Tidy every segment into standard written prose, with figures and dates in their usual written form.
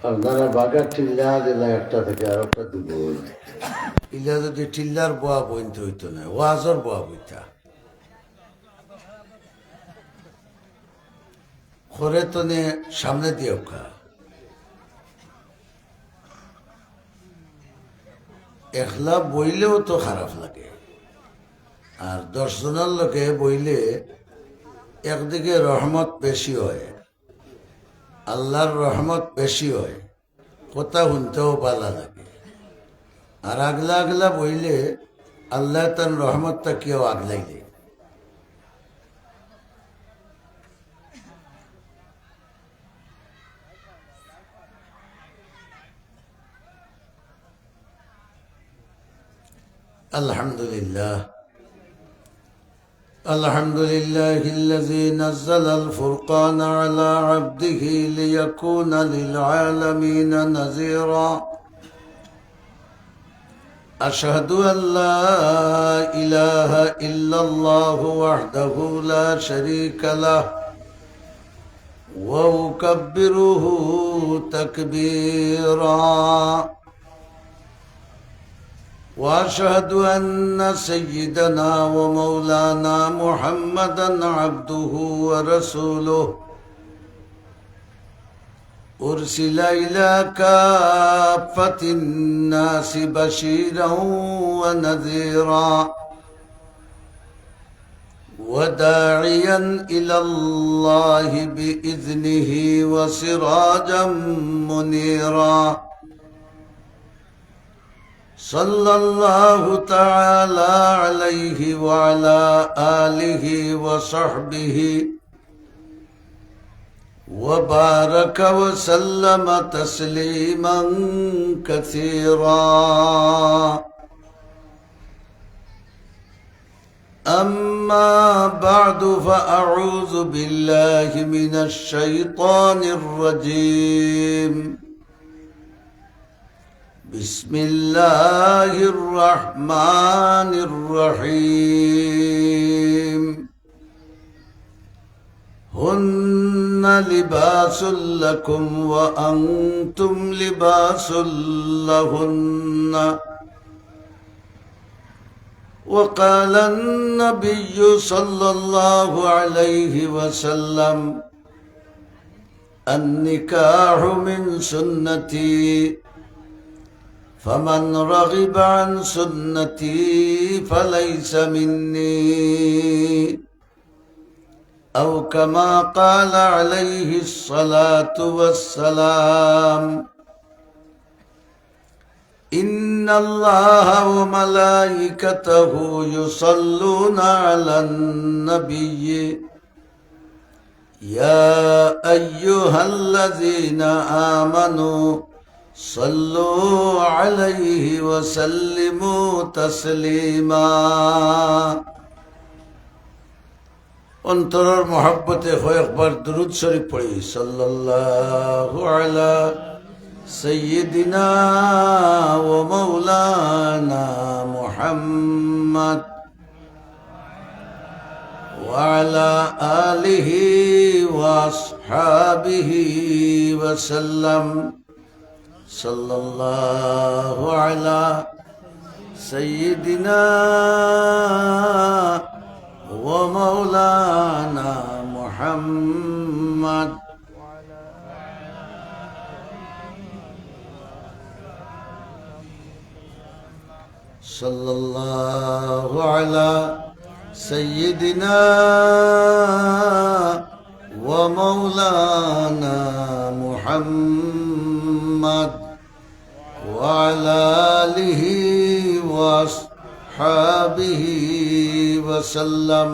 আপনারা বাঘা টিল্লা দিলে একটা থেকে আর একটা দিব ইলা যদি টিল্লার বোয়া বইতে হইতো না ওয়াজর বোয়া বইতা খরে তো নে সামনে দিয়ে খা একলা বইলেও তো খারাপ লাগে আর 10 জনের লোকে বইলে একদিকে রহমত বেশি হয় আল্লাহর রহমত বেশি হয় কথা শুনতেও ভালো লাগে আর আগলা আগলা বইলে আল্লাহ তার রহমতটা কেউ আগলাইলে আলহামদুলিল্লাহ الحمد لله الذي نزل الفرقان على عبده ليكون للعالمين نذيرا أشهد أن لا إله إلا الله وحده لا شريك له وأكبره تكبيرا واشهد ان سيدنا ومولانا محمدا عبده ورسوله ارسل الى كافه الناس بشيرا ونذيرا وداعيا الى الله باذنه وسراجا منيرا صلى الله تعالى عليه وعلى آله وصحبه وبارك وسلم تسليما كثيرا أما بعد فأعوذ بالله من الشيطان الرجيم بسم الله الرحمن الرحيم هن لباس لكم وأنتم لباس لهن وقال النبي صلى الله عليه وسلم النكاح من سنتي فمن رغب عن سنتي فليس مني أو كما قال عليه الصلاة والسلام إن الله وملائكته يصلون على النبي يا أيها الذين آمنوا صلوا عليه وسلموا تسليما অন্তরের মহব্বতে কয়েকবার দুরূদ শরীফ পড়ি সাল্লাল্লাহু আলা সাইয়্যিদিনা ওয়া মাওলানা মুহাম্মদ ওয়া আলা আলিহি ওয়া আসহাবিহি ওয়া সাল্লাম صلى الله على سيدنا ومولانا محمد صلى الله على سيدنا ومولانا محمد وعلى آله وأصحابه وسلم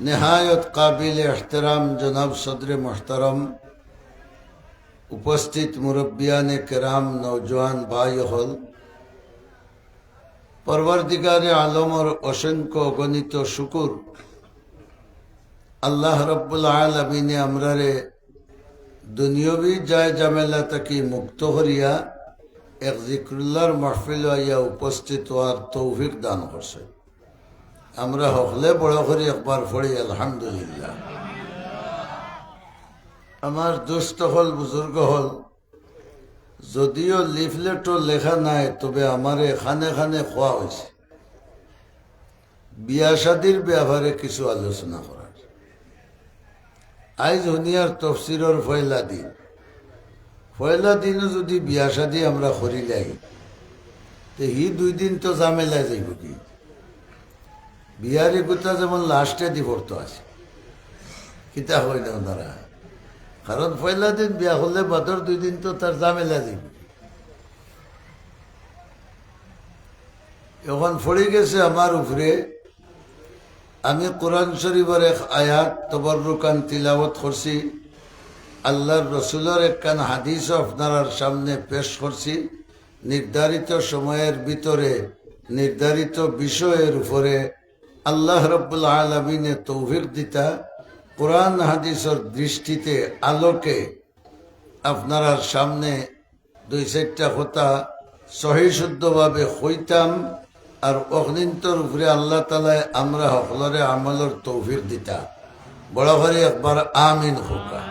نهایت قابل احترام جناب صدر محترم উপস্থিত মুরব্বিয়ানে কেরাম নওজোয়ান ভাই হল পরবর্তীকারে আলমর অসংখ্য অগণিত শুকুর আল্লাহ রব্বুল আলামিনে আমরারে দুনিয়াবি যায় জামেলা থেকে মুক্ত করিয়া এক জিক্রুল্লাহর মাহফিল আইয়া উপস্থিত হওয়ার তৌফিক দান করছে আমরা হকলে বড় করে একবার পড়ি আলহামদুলিল্লাহ আমার দুস্থ হল বুজুর্গ হল, যদিও লিফলেটও লেখা নাই, তবে আমারে খানে খানে খোয়া হয়েছে বিয়া শাদির ব্যাপারে কিছু আলোচনা করার। আজ হুনিয়ার তফসিরর পয়লা দিনও যদি বিয়া শাদি আমরা করি যাই, তো হি 2 দিন তো ঝামেলায় যাইব। কি বিয়ারি গুতা যেমন লাস্টে দি পড়তো আছে, কিতা হয় না ওনারা, কারণ পয়লা দিন বিয়া করলে বাদর 2 দিন তো তার ঝামেলা যাইব। এখন পড়ে গেছে আমার উপরে, আমি কোরআন শরীফের এক আয়াত তবররুকান তিলাওয়াত করছি, আল্লাহর রসুলের একখান হাদিস আপনার সামনে পেশ করছি। নির্ধারিত সময়ের ভিতরে নির্ধারিত বিষয়ের উপরে আল্লাহ রব্বুল আলামিনে তৌফিক দিতা কোরআন হাদিসের দৃষ্টিতে আলোকে আপনার সামনে 2-4টা কথা সহি শুদ্ধভাবে হইতাম। আর অগ্নিন্তর উপরে আল্লাহ তালায় আমরা সকলরে আমলের তৌফিক দিতা। বড় করে একবার আমিন হোকা।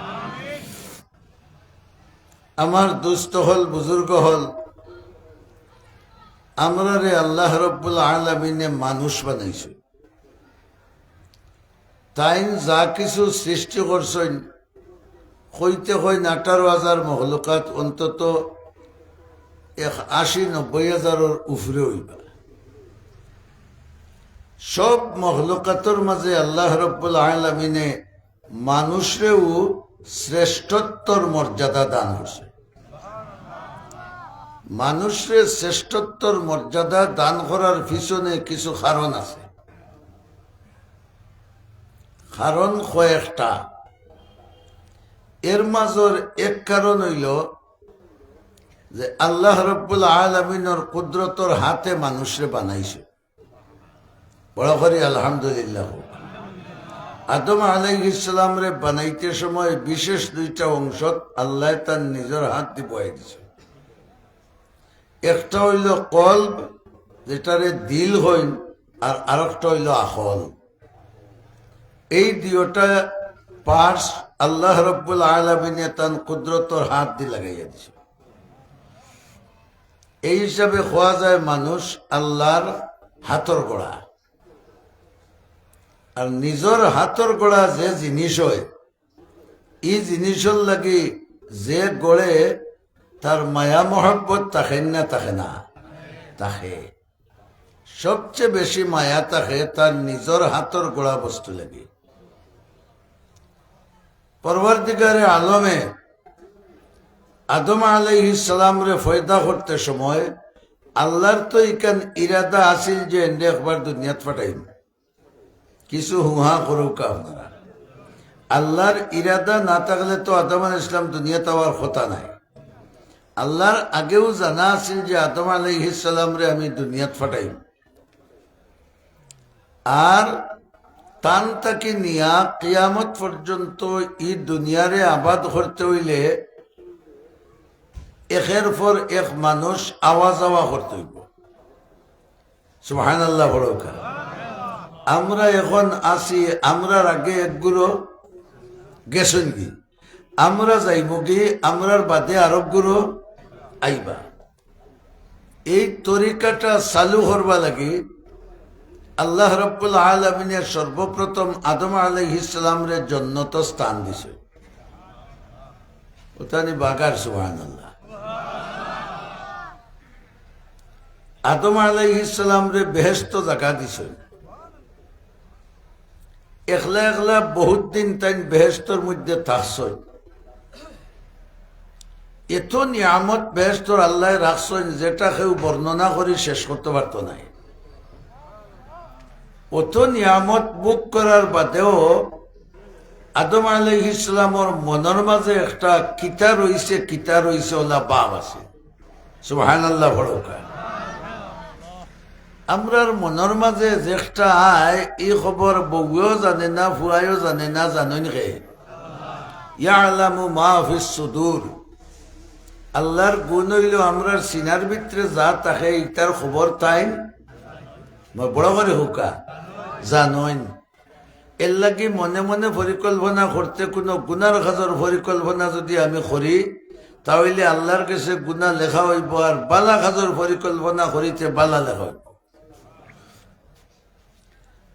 আমার দুস্থ হল বুজুর্গ হল, আমরা রে আল্লাহ রব্বুল আলামিনে মানুষ বানাইছে। তাই যা কিছু সৃষ্টি করছেন হইতে হয় 18,000 মখলুকাত, অন্তত 80-90,000 উপরে হইবা। সব মখলুকাতর মাঝে আল্লাহ রব্বুল আলামিনে মানুষরেও শ্রেষ্ঠত্বর মর্যাদা দান করছে। মানুষের শ্রেষ্ঠত্বর মর্যাদা দান করার পিছনে কিছু কারণ আছে। কারণ কয়েকটা, এর মাঝর এক কারণ হইল যে আল্লাহ রব্বুল আলামিনের কুদরতর হাতে মানুষরে বানাইছে। বড় করে আলহামদুলিল্লাহ। আদম আলাইহিস সালাম রে বানাইতে সময় বিশেষ 2টা অংশ আল্লাহ তার নিজের হাত দিয়ে বয়ে দিছে। একটা হইল কলব, যেটারে দিল হইন, আর আরেকটা হইল আখল। এই 2টা পার্টস আল্লাহ রব্বুল আলামিনে তার কুদরতর হাত দিয়ে লাগাইয়া দিছে। এই হিসাবে খোয়া যায় মানুষ আল্লাহর হাতর গড়া। আর নিজের হাতর গড়া যে জিনিস হয়, এই জিনিসের লাগি যে গড়ে তার মায়া মহব্বত থাকে না থাকে না থাকে। সবচেয়ে বেশি মায়া থাকে তার নিজের হাতর গড়া বস্তু লাগে। পরবর্তীকারে আলমে আদম আলাইহিস সালাম রে ফয়দা করতে সময় আল্লাহর তো ইকান ইরাদা আছিল যে এন্ডে একবার দুনিয়াত ফাটাইম, কিছু হুহা করুক আপনারা। আল্লাহর ইরাদা না থাকলে তো আদম আলাইহিস সালাম দুনিয়াতে হওয়ার কথা নাই। আল্লাহর আগেও জানা আছিল যে আদম আলাইহিস সালাম রে আমি দুনিয়াত ফাটাইম। আর তান তাকে নিয়া কিয়ামত পর্যন্ত এই দুনিয়ারে আবাদ করতে হইলে একের পর এক মানুষ আওয়া যাওয়া করতে হইব। সুবহানাল্লাহ বড়কা। আমরা এখন আসি, আমরার আগে একগুলো গেছেন কি, আমরা যাইব কি, আমরার বাদে আরবগুলো আইবা। এই তরিকাটা চালু করবা লাগি আল্লাহ রব্বুল আলামিনের সর্বপ্রথম আদম আলাইহিস সালামরে জন্নত স্থান দিছে। ওতানি বাগার সুবহানাল্লাহ। আদম আলাইহিস সালামরে বেহেশত জায়গা দিছে। একলা একলা বহুত দিন তাই বেহেশতর মধ্যে থাকছেন। এত নিয়ামত বেহেশতর আল্লাহ রাখছেন যেটা কেউ বর্ণনা করে শেষ করতে পারত নাই। অত নিয়ামত বুক করার বাদেও আদম আলাইহিস সালামর মনের মাঝে একটা কিতা রইছে ওলা বাপ আছে। সুবহানাল্লাহ বড়কা। আমরার মনের মাঝে যে একটা আয়, এই খবর বউও জানে না, ফুয়াইও জানে না, জানেন কে? ইয়ালামু মা ফিস সুদূর। আল্লাহর গুণ হইল আমরার সিনার ভিতরে যা থাকে ইটার খবর তাই বড় করে হুকা জানেন। এর লাগি মনে মনে পরিকল্পনা করতে কোনো গুনার কাজের পরিকল্পনা যদি আমি করি তাহলে আল্লাহর কাছে গুনাহ লেখা হইব, আর বালা কাজের পরিকল্পনা করিতে বালা লেখা হইব।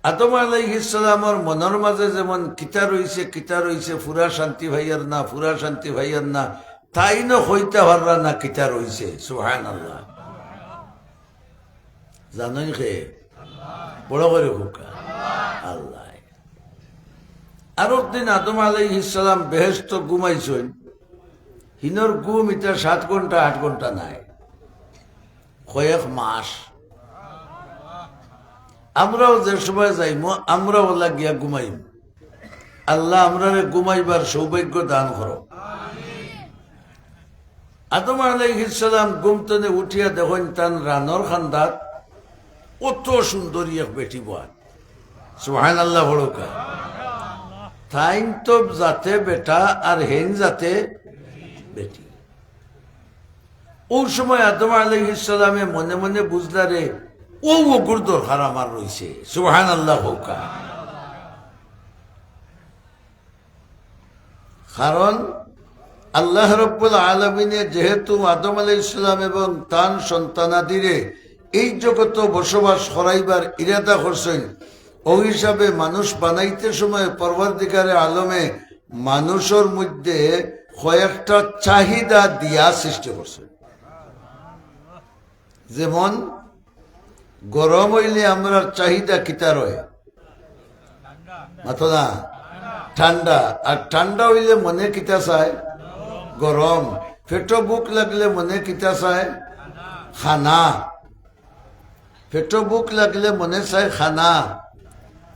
আদম আলাইহিস সালামের মনের মাঝে যেমন কিতা রইছে ফুরা শান্তি ভাইয়ার না, ফুরা শান্তি ভাইয়ার না, তাই না হইতে পাররা না কিতা রইছে। সুবহানাল্লাহ। জানোই খে বড় করে হুকা আল্লাহ। আর একদিন আদম আলাইহিস সালাম বেহেশত ঘুমাইছেন, হিনর ঘুম এটা 7 ঘন্টা 8 ঘন্টা নাই, কয়েক মাস। আমরাও যে সময় যাইম আমরাও লাগিয়া ঘুমাইম। আল্লাহ আমরারে ঘুমাইবার সৌভাগ্য দান করো। আদম আলাইহিস সালাম ঘুমতনে উঠিয়া দেখেন তান রানর খান্দাত কত সুন্দরী এক বেটি বয়। সুবহানাল্লাহ বড়কা। তাইন তো যাতে বেটা আর হেন যাতে বেটি। ওই সময় আদম আলাইহিস সালামে মনে মনে বুঝলারে ও ওগুর দরকার আমার রয়েছে। সুবহানাল্লাহ হোকা। কারণ আল্লাহ রাব্বুল আলামিনে যেহেতু আদম আলাইহিস সালাম এবং তার সন্তানাদিরে এই জগতে বসবাস করাইবার ইরাদা করছেন, ওই হিসাবে মানুষ বানাইতে সময় পরবর্তীকারে আলমে মানুষের মধ্যে কয়েকটা চাহিদা দিয়া সৃষ্টি করছে। যেমন গরম হইলে আমরা চাহিদা কিতা রয় মাথো না ঠান্ডা, আর ঠান্ডা হইলে মনে কিতা চায় গরম। পেটো বুক লাগলে মনে কিতা চায় খানা, পেটো বুক লাগলে মনে চায় খানা,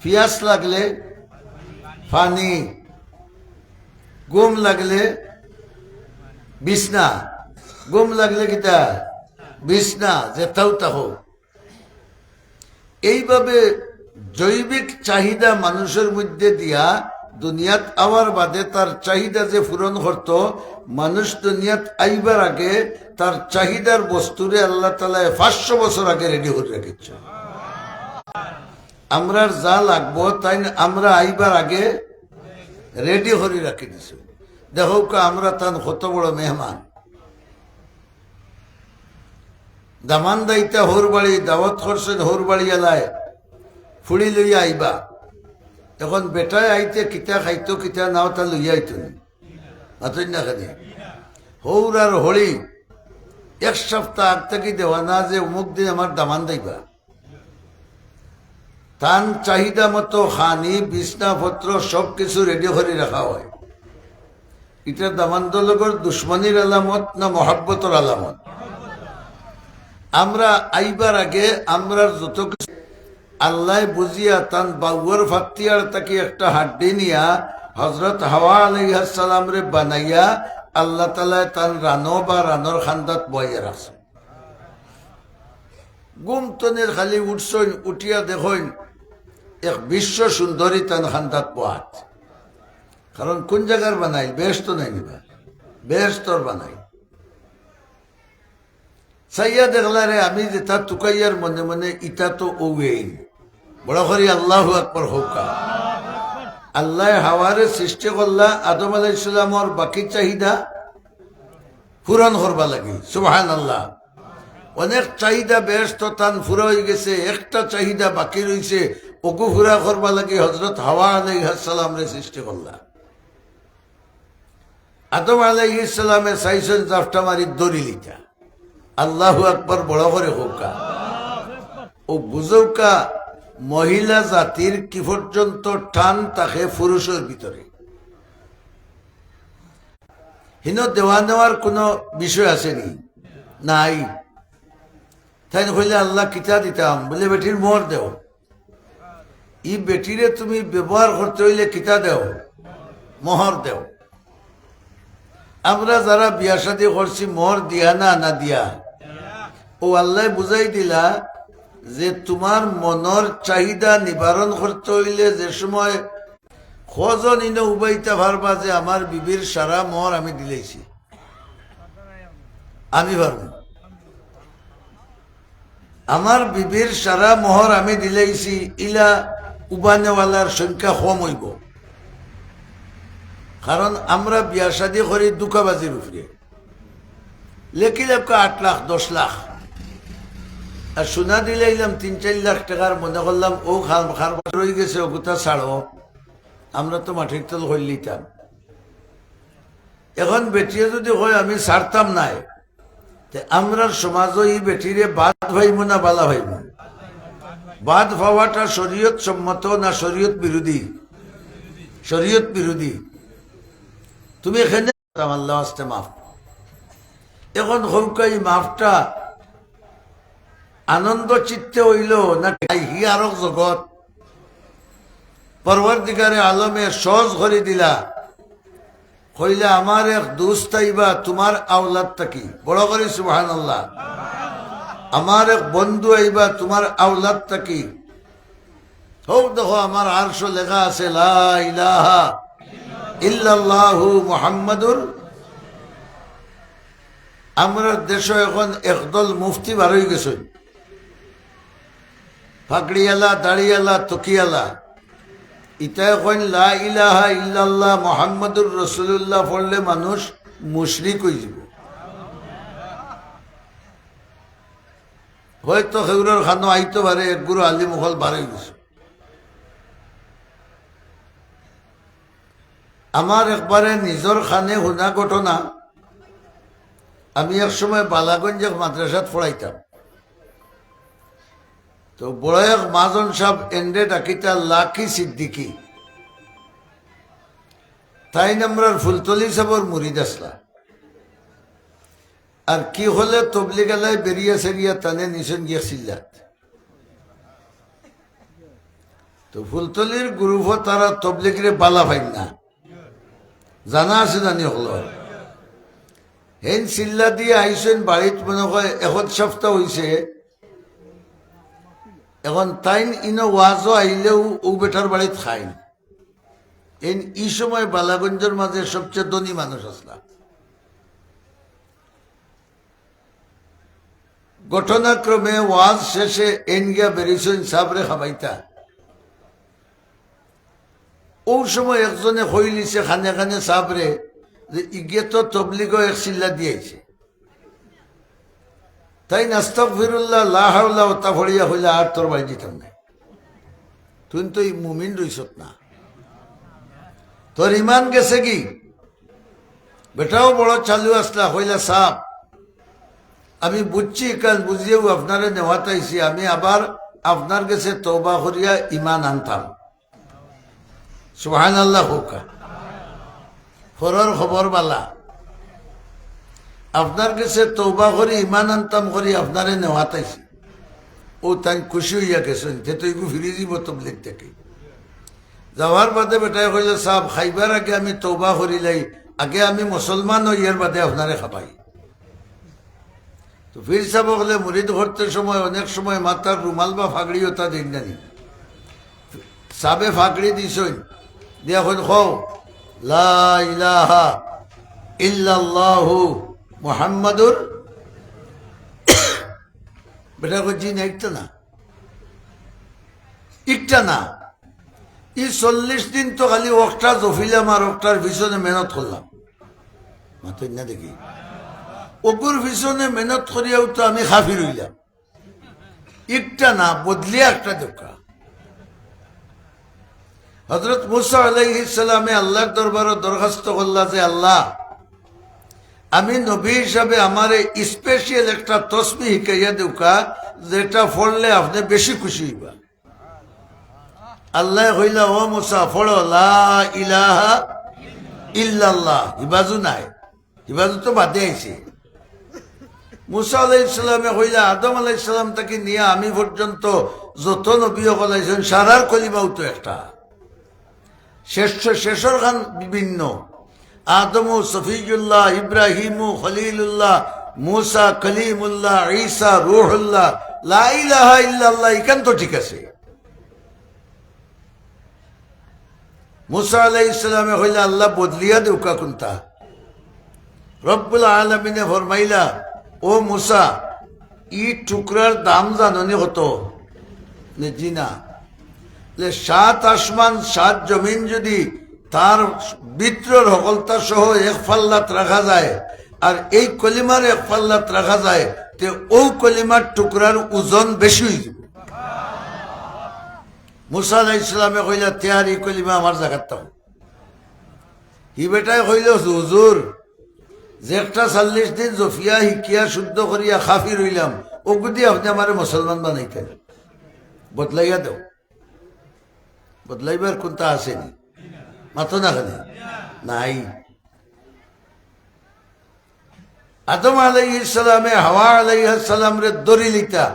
পিয়াস লাগলে পানি, ঘুম লাগলে বিছনা, ঘুম লাগলে কিতা বিছনা যেটাও তাহো। এইভাবে জৈবিক চাহিদা মানুষের মধ্যে দিয়া দুনিয়াত আওয়ার বাদে তার চাহিদা যে পূরণ করত, মানুষ দুনিয়াত আইবার আগে তার চাহিদার বস্তুরে আল্লাহ তাআলা 500 বছর আগে রেডি করে রেখেছে। আমরা যা লাগবো তাই আমরা আইবার আগে রেডি করে রাখি দিছি। দেখো আমরা তান কত বড় মেহমান। দামান দাইতা হোর বাড়ি দাওয়াত করছেন, হোর বাড়ি এলায় ফুড়ি লইয়া আইবা। এখন বেটায় আইতে কিতা খাইতো কিতা নাও তা লইয়া আইতো না খানি হৌর আর হলি 1 সপ্তাহ আগ থেকে দেওয়া না যে অমুক দিন আমার দামান দাইবা। তান চাহিদা মতো খানি বিছনাপত্র সবকিছু রেডি করে রাখা হয়। এটা দামান্দলগর দুশ্মনীর আলামত না মহাব্বতর আলামত? আমরা আইবার আগে আমরা যত কিছু আল্লাহ বুঝিয়া তান বাউর ফাতিয়ার তাকে একটা হাড্ডি নিয়া হজরত হাওয়া আলাইহিস সালাম রে বানাইয়া আল্লাহ তাআলা তান রানো বা রানোর খান্দাত বইয়া রাখছেন। গুমতনের খালি উঠছেন, উঠিয়া দেখেন এক বিশ্ব সুন্দরী তান খান্দাত বহাত। কারণ কোন জায়গার বানাই বেশ তো নাই নিবা, বেশ তোর বানাই সাইয়া দেখলারে আমি যেটা তুকাইয়ার মনে মনে ইটা তো ওয়েইন বড় করি আল্লাহু আকবার হোকা। আল্লাহ হাওয়ারে সৃষ্টি করলা আদম আলাইহিস সালামর বাকি চাহিদা পূরণ করবা লাগি। সুবহানাল্লাহ। অনেক চাহিদা বেশ তো তান ফুরা হয়ে গেছে, একটা চাহিদা বাকি রয়েছে, ওকু ফুরা করবা লাগি হজরত হাওয়া আলাইহিস সালাম রে সৃষ্টি করলা। আদম আলাইহিস সালামে চাইছেন জাফটা মারি দড়ি লিটা। আল্লাহু আকবার বড় করে হোকা। ও বুঝৌকা মহিলা জাতির কি পর্যন্ত টান তাকে পুরুষের ভিতরে হিন দেওয়া নেওয়ার কোনো বিষয় আসেনি নাই। তাই হইলে আল্লাহ কিতা দিতাম বলে বেটির মোহর দেও, ই বেটিরে তুমি ব্যবহার করতে হইলে কিতা দেও মোহর দেও। আমরা যারা বিয়া শাদী করছি মোহর দিয়া না না দিয়া, ও আল্লাহ বুঝাই দিলা যে তোমার মনের চাহিদা নিবারণ করতে হইলে যে সময় খজন ইনে উবাইতে পারবা যে আমার বিবির সারা মোহর আমি দিলেছি, আমি পারব, আমার বিবির সারা মোহর আমি দিলেছি, ইলা উবানেওয়ালার সংখ্যা কম হইব, কারণ আমরা বিয়া শাদী করি দুকাবাজির উপরে, লেখিলে 8 লাখ 10 লাখ, আর সোনা দিলাইলাম 3-4 লাখ টাকার, মনে করলাম ও খার রয়ে গেছে ওগুতা ছাড়ো, আমরা তো মাটির তল হইল লিতাম। এখন বেটিয়ে যদি হয় আমি ছাড়তাম নাই, আমরা সমাজও এই বেটিরে বাদ ভাইব না বালা ভাইব? বাদ ভাবাটা শরীয়ত সম্মত না শরীয়ত বিরোধী? শরীয়ত বিরোধী। তুমি এখানে আল্লাহ আসতে মাফ। এখন হৌকাই মাফটা আনন্দ চিত্তে হইল না হি আরক জগৎ? পরবর্তীকারে আলমে সহজ করে দিলা, কইলে আমার এক দোস্ত আইবা তোমার আওলাদ থাকি, বড় করে সুবহানাল্লাহ। আমার এক বন্ধু আইবা তোমার আওলাদ থাকি। হোক দেখো আমার আরশ লেখা আছে লা ইলাহা ইল্লাল্লাহু মুহাম্মাদুর। আমরা দেশে এখন একদল মুফতি বার হয়ে গেছে, ফাগড়িয়ালা, দাড়িয়ালা, তকিয়ালা। ইটা এখন লা ইলাহা ইল্লাল্লাহ মুহাম্মাদুর রাসূলুল্লাহ পড়লে মানুষ মুশরিক হয়ে যাব। হয়তো খেউরের খানো আইতে পারে, এক গুরু আলিম হল বার হয়ে গেছে। আমার একবারে নিজের খানে শুনা ঘটনা, আমি এক সময় বালাগঞ্জ মাদ্রাসাত পড়াইতাম। তো বড় এক মাজন সাহেব এন্ডে ডাকিতা লাকি সিদ্দিকি, তাই নামরার ফুলতলি সাহেবর মুরিদ আসলা। আর কি হলে তবলিগ আলাই বেরিয়া সেরিয়া টানে নিছেন গিয়া সিল্লাত। তো ফুলতলির গ্রুপ তারা তবলিগরে বালা ভাই না, জানা আছে জানি হলো। হেন চিল্লা দিয়ে আইসেন বাড়িত, মনে হয় 1 সপ্তাহ হয়েছে। এখন তাইন ইনো ওয়াজও আইলেও ও বেটার বাড়িত খাইন। এই সময় বালাগঞ্জের মাঝে সবচেয়ে ধনী মানুষ আসলা। ঘটনাক্রমে ওয়াজ শেষে এন গিয়া বেরিয়েছেন সাবরে খাবাইতা। ও সময় একজনে হইলিছে খানে খানে সাবরে যে ইগে তো তবলিগ এক চিল্লা দিয়েছে। তাই আস্তাগফিরুল্লাহ লা হাওলা ওয়া ফড়িয়া হইলা আর তোর বাড়ি দিতাম না। তুই তো এই মুমিন রইছত না, তোর ইমান গেছে কি? বেটাও বড় চালু আসলা, হইলা সাপ আমি বুঝছি, কাল বুঝিয়েও আপনারে নেওয়াতাইছি, আমি আবার আপনার কাছে তওবা করিয়া ইমান আনতাম। সুবহানাল্লাহ হোকা। ফরর খবর বালা, আপনার কাছে তওবা করি ইমান আনতাম করি আপনারে নেওয়াতাইছি। ও তাই খুশি হইয়া গেছেন, যে তুই ফিরে যাব তবলিগ থেকে। যাওয়ার বাদে বেটায় কইলে সাহেব খাইবার আগে আমি তওবা করিলাই, আগে আমি মুসলমান হইয়ার বাদে আপনারে খাবাই। তো ফির সাহেব হলে মুরিদ করতে সময় অনেক সময় মাথার রুমাল বা ফাগড়ি ওটা দিন জানি সাবে ফাগড়ি দিছই দিয়া হইল খো লা ইলাহা ইল্লাল্লাহু মুহাম্মাদুর। বেটা কইছি না একটা না, একটা না, ই 40 দিন তো খালি ওকটা জফিলাম আর ওকটার পিছনে মেহনত করলাম। মাথায় না দেখি ওকুর পিছনে মেহনত করিয়াও তো আমি খাফির হইলাম। একটা না, বদলিয়া একটা দেখা। হযরত মুসা আলাইহিস সালামে আল্লাহর দরবারে দরখাস্ত করলা যে আল্লাহ, আমি নবী হিসাবে আমার স্পেশাল একটা তসবিহ শিখাইয়া দেউকা, যেটা পড়লে আপনি বেশি খুশি হইবা। আল্লাহ কইলা ও মুসা পড়ো লা ইলাহা ইল্লাল্লাহ। হিবাজু নাই, হিবাজু তো বাদে আইছে। মুসা আলাইহিস সালামে কইলা আদম আলাইহিস সালাম থেকে নিয়ে আমি পর্যন্ত যত নবী সকল আইছেন সারার কলিমাও তো একটা। শেষর খান বিভিন্ন, আদমু সফিউল্লাহ, ইব্রাহিমু খলিলুল্লাহ, মুসা কলিমুল্লাহ, ঈসা রূহুল্লাহ, লা ইলাহা ইল্লাল্লাহ, ইকান তো ঠিক আছে। মুসা আলাইহিস সালামে কইলা আল্লাহ বদলিয়া দেউকা কোনটা? রব্বুল আলামিনে ফরমাইলা ও মুসা, ই টুকরার দাম জাননি কত? জি না। সাত আসমান সাত জমিন যদি তার বিত্রর হকলতা সহ এক পাল্লাত রাখা যায় আর এই কলিমার এক পাল্লাত রাখা যায় তে ও কলিমার টুকরার ওজন বেশি হয়ে যাবে। মুসা আলাইহিস সালামে কইলা তেয়ার এই কলিমা আমার জায়গার তাও হি বেটাই কইল হুজুর যে একটা 40 দিন জফিয়া হিকিয়া শুদ্ধ করিয়া খাফি রইলাম ও বুদ্ধি আপনি আমার মুসলমান বানাইতেন বদলাইয়া দাও বদলাইবার কোনটা আসেনি মাতো না খানে নাই। আদম আলাইহিস সালামে হাওয়া আলাইহিস সালাম রে দড়ি লিতা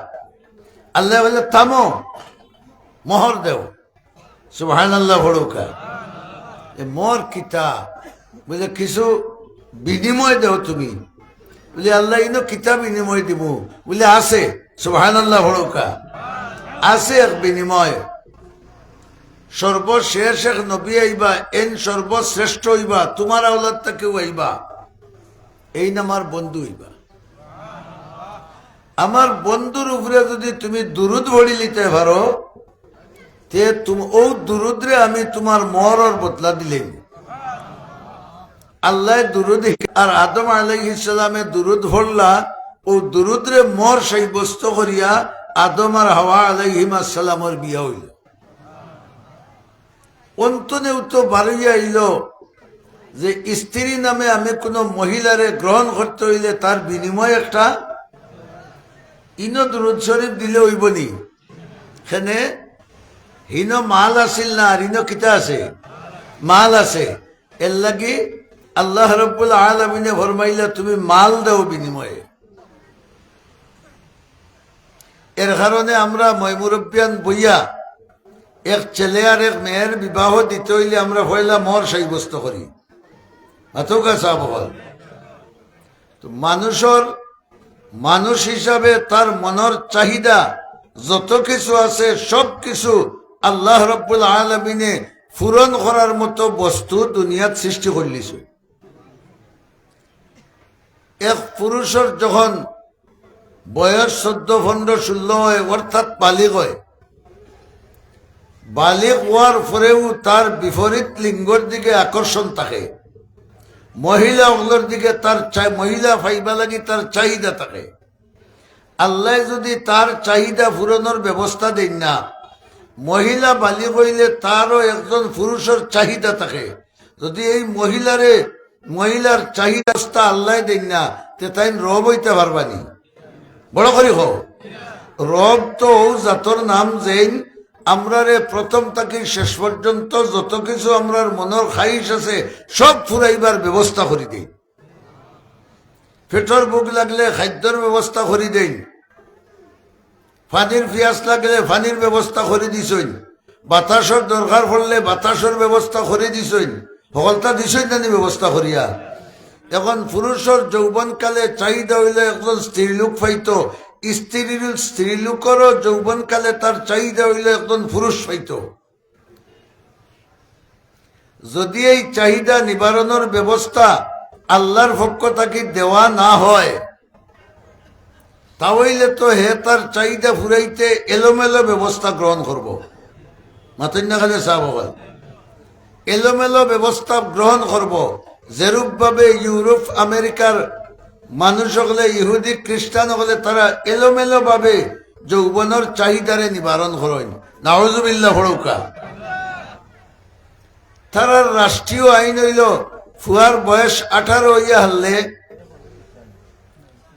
আল্লাহ বলে থামো মোহর দেও সুবহানাল্লাহ বড়কা এ মোর কিতা বলে কিছু বিনিময় দেও তুমি বলে আল্লাহ ইনো কিতা বিনিময় দিব বলে আছে সুবহানাল্লাহ বড়কা আছে এক বিনিময় সর্বশেষ এক নবী আইবা এন সর্বশ্রেষ্ঠ হইবা তোমার আওলাদ কেউ আইবা এই না আমার বন্ধু হইবা। আমার বন্ধুর উপরে যদি তুমি দুরুদ ভরি লিতে পারো তে ও দুরুদরে আমি তোমার মহরর বদলা দিলেন। আল্লাহ দুরুদ আর আদম আলাইহিস সালামে দুরুদ ভরলা ও দুরুদরে মর সাব্যস্ত করিয়া আদম আর হাওয়া আলাইহিস সালামের বিয়া হইল। অন্তনেও তো বাড়িয়া আইল যে স্ত্রী নামে আমি কোন মহিলারে গ্রহণ করতে হইলে তার বিনিময় একটা ইনো দুরুদ শরীফ দিলে হইবনি এখানে হিন মাল আসিল না আর ইনো কিতা আছে মাল আছে এর লাগি আল্লাহ রাব্বুল আলামিনে ফরমাইলা তুমি মাল দাও বিনিময়ে। এর কারণে আমরা ময়মুরব্বিয়ান বইয়া এক ছেলে আর এক মেয়ের বিবাহ দিতে হইলে আমরা পয়লা মর সাব্যস্ত করি তো মানুষ হিসাবে তার মনের চাহিদা যত কিছু আছে সব কিছু আল্লাহ রাব্বুল আলামিনে পূরণ করার মতো বস্তু দুনিয়াত সৃষ্টি করলিছ। এক পুরুষের যখন বয়স 14, 15, 16 হয় অর্থাৎ বালিগ হয় বালিগ হওয়ার পরেও তার বিপরীত লিঙ্গর দিকে আকর্ষণ থাকে মহিলা ওগুলোর দিকে তার মহিলা ফাইবা লাগি তার চাহিদা থাকে। আল্লাহ যদি তার চাহিদা পূরণের ব্যবস্থা দেন না মহিলা বালিগ হইলে তারও একজন পুরুষের চাহিদা থাকে যদি এই মহিলার চাহিদা আল্লাহ দেন না তে তাই রব হইতে পারবানি বড় করি হোক রব তো জাতর নাম যেন আমরা রে প্রথম থেকে শেষ পর্যন্ত যত কিছু আমরার মনের খাইশ আছে সব ফুরাইবার ব্যবস্থা করি দেই। পেটর বুক লাগলে খাদ্যর ব্যবস্থা করি দেই পানির পিয়াস লাগলে পানির ব্যবস্থা করে দিছইন বাতাসর দরকার পড়লে বাতাসর ব্যবস্থা করে দিছইন সকলটা দিছইন জানি ব্যবস্থা করিয়া। এখন পুরুষের যৌবনকালে চাহিদা হইলে একজন স্ত্রীলোক পাইতো স্ত্রীলোকেরও যৌবনকালে তার চাহিদা হইলে একজন পুরুষ পাইত। যদি এই চাহিদা নিবারণের ব্যবস্থা আল্লাহর পক্ষ থেকে দেওয়া না হয় তাহলে তো হে তার চাহিদা ফুরাইতে এলোমেলো ব্যবস্থা গ্রহণ করব মাতন্য খালে সাহাব এলোমেলো ব্যবস্থা গ্রহণ করব যেরূপ ভাবে ইউরোপ আমেরিকার মানুষ হলে ইহুদি খ্রিস্টান হলে তারা এলোমেলো ভাবে যৌবনের চাহিদারে নিবারণ করেন নাউজুবিল্লাহ ফড়ৌকা। তারা রাষ্ট্রীয় আইন হইল ফুয়ার বয়স 18 হইয়া হলে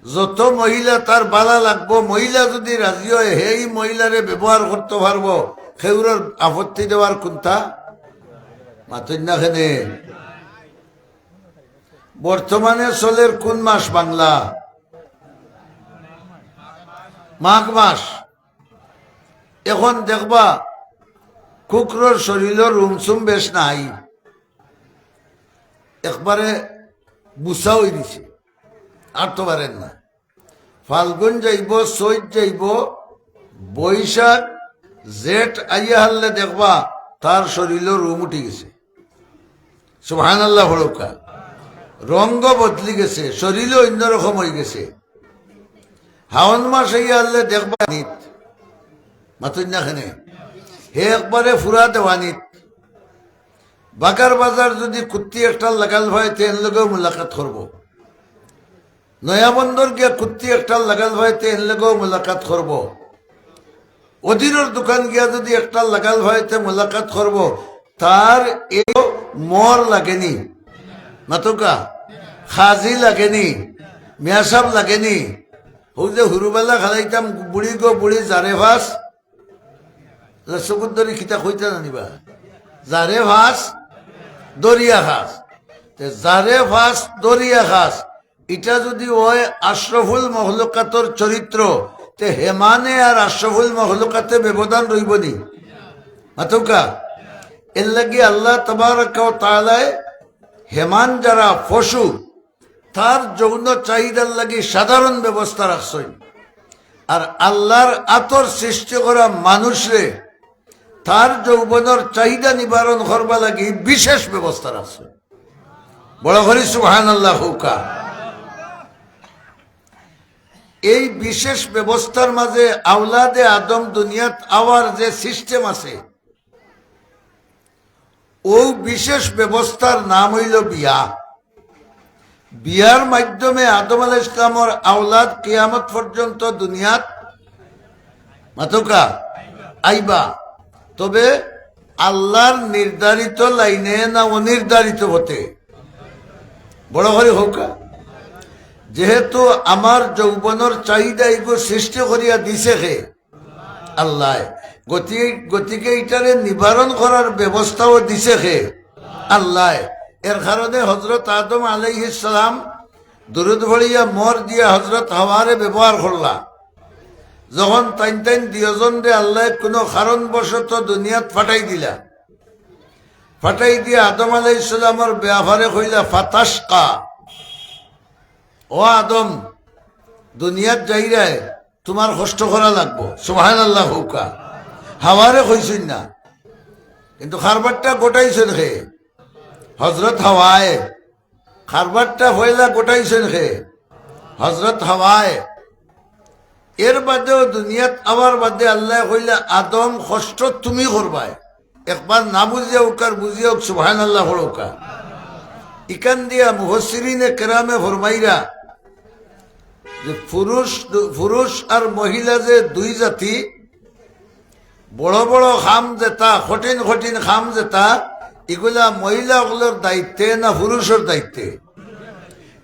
যত মহিলা তার বালা লাগবো মহিলা যদি রাজি হয় সেই মহিলারে ব্যবহার করতে পারবো সেগুলোর আপত্তি দেওয়ার কোনটা মাতন্যাখানে। বর্তমানে চলের কোন মাস বাংলা মাঘ মাস। এখন দেখবা কুকুরের শরীরের রুমসুম বেশ নাই একবারে বুসা হয়ে দিছে আর তো পারেন না। ফাল্গুন যাইব চৈত যাইব বৈশাখ জেঠ আইয়া হারলে দেখবা তার শরীরের রুম উঠে গেছে সুবহানাল্লাহ হরকা রঙ্গ বদলি গেছে শরীরও অন্যরকম হয়ে গেছে। হাওন মাস হইয়া হারলে দেখবা নিত মাতন্যাখানে হে একবারে ফুরা দেওয়ানিত বাকার বাজার যদি কুত্তি একটা লাগাল হয় তেন লগেও মুলাকাত করবো, নয়া বন্দর গিয়া কুত্তি একটা লাগাল হয় তেন লগেও মুলাকাত করবো, অধীরের দোকান গিয়া যদি একটা লাগাল হয় তে মুলাকাত করবো। তার এ মর লাগেনি, মাতুকা খাজি লাগেনি, মেয়াসাব লাগেনি। ও যে হুরুবেলা খালাইতাম বুড়ি গো বুড়ি জারে ভাস চকুর খিতা কইতে জানিবা জারে ভাস দরিয়া ঘাস, জারে ফাস দরিয়া ঘাস এটা যদি ওই আশরফুল মহলুকাতর চরিত্র, তে হেমানে আর আশরফুল মহলুকাতে ব্যবধান রইবনি মাতুকা। এর লাগি আল্লাহ তাবারক ওয়া তাআলায় হেমান যারা পশু তার যৌন চাহিদার লাগি সাধারণ ব্যবস্থা রাখছেন, আর আল্লাহর আতর সৃষ্টি করা মানুষরে তার যৌবনের চাহিদা নিবারণ করবা লাগি বিশেষ ব্যবস্থা রাখছে। বড় করি সুবহানাল্লাহ হুকা। এই বিশেষ ব্যবস্থার মাঝে আওলাদে আদম দুনিয়াত আওয়ার যে সিস্টেম আছে, ও বিশেষ ব্যবস্থার নাম হইল বিয়া। বিয়ার মাধ্যমে আদম আলাইহিস সালামের আওলাদ কিয়ামত পর্যন্ত দুনিয়াত মাতুকা আইবা, তবে আল্লাহর নির্ধারিত লাইনে না অনির্ধারিত হতে। বড় করে হোক, যেহেতু আমার যৌবনের চাহিদা এগো সৃষ্টি করিয়া দিছে হে আল্লাহ, গতিকে এটারে নিবারণ করার ব্যবস্থাও দিছে হে আল্লাহ। এর কারণে হজরত আদম আলাইহিস সালাম দুরুদ ভরিয়া মর দিয়া হজরত হাওয়ারে ব্যবহার করলা। যখন তাইন তাইন দুজন রে আল্লাহ কোনো কারণবশত দুনিয়াত ফাটাই দিলা, ফাটাই দিয়া আদম আলাইহিস সালামের ব্যবহারে কইলা ফাতাশকা, ও আদম দুনিয়াত যাইরায় তোমার কষ্ট করা লাগবো। সুবহানাল্লাহ হুকা। হাওয়ারে কইছেন না, কিন্তু খারবারটা গোটাইছেন খে হজরত হাওয়ায়, খারবারটা হইলা গোটাইছেন খে হজরত হাওয়ায়। এর বাদেও দুনিয়াত আবার বাদে আল্লাহ কইলা আদম কষ্ট তুমি করবাই, একবার না বুঝিয়া উকার বুঝিয়া সুবহানাল্লাহ হড়কা। ইকান দিয়া মুফাসসিরিনে কেরামে ফরমাইরা যে পুরুষ আর মহিলা যে দুই জাতি, বড় বড় খাম যেটা কঠিন কঠিন খাম যেটা, এগুলা মহিলাগুলোর দায়িত্বে না পুরুষের দায়িত্বে।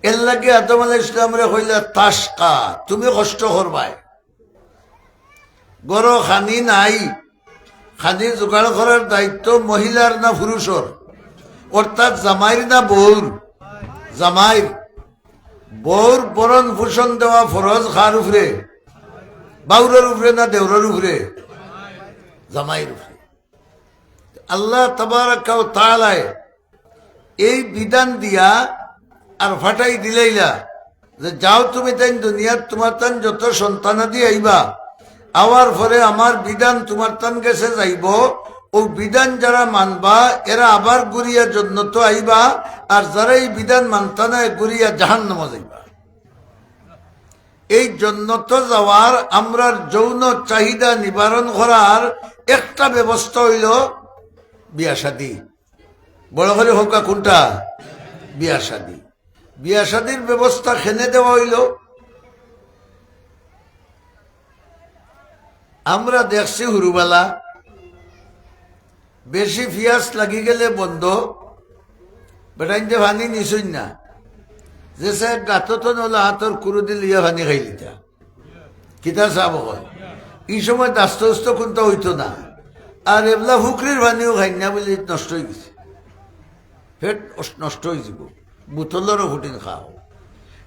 এর লাগে আদম আলাইহিস সালামরে কইলা তাশকা, তুমি কষ্ট করবাই। গড় খানি নাই, খানি জোগাড় করার দায়িত্ব মহিলার না পুরুষের, অর্থাৎ জামাইর না বউর। জামাইর বউর বরণ ভূষণ দেওয়া ফরজ খার উপরে, বাউরের উপরে না দেউরের উপরে? জামাইর উপরে। আল্লাহ তাবারক ওয়া তাআলা এই বিধান দিয়া আর ফাটাই দিলাইলা যে যাও তুমি তাই দুনিয়ার তোমার তান যত সন্তানাদি আইবা, আওয়ার পরে আমার বিধান তোমার তান গেছে যাইব। ও বিধান যারা মানবা এরা আবার গুরিয়া জন্নত আইবা, আর যারা এই বিধান মানতা না গুরিয়া জাহান্নামে যাইবা। এই জন্নত যাওয়ার আমরার যৌন চাহিদা নিবারণ করার একটা ব্যবস্থা হইল বিয়া শাদী। বড় করে হোক কোনটা? বিয়া শাদী। বিয়া শাদীর ব্যবস্থা খেনে দেওয়া হইল। আমরা দেখছি হুরুবেলা বেশি পিয়াস লাগি গেলে বন্ধ বেটাইন যে ভানি নিছুন না, যে সাহেব গাতো নলা হাতর কুরু দিল ইয়া ভানি খাইলিতা কিতা চাব হয়। এই সময় দাস্ত উস্ত কোনটা হইতো না, আর এবলা ফুকরির ভানিও খাই না বলে নষ্ট হয়ে গেছে, পেট নষ্ট হয়ে যাব। বোতলেরও ফুটিন খাও,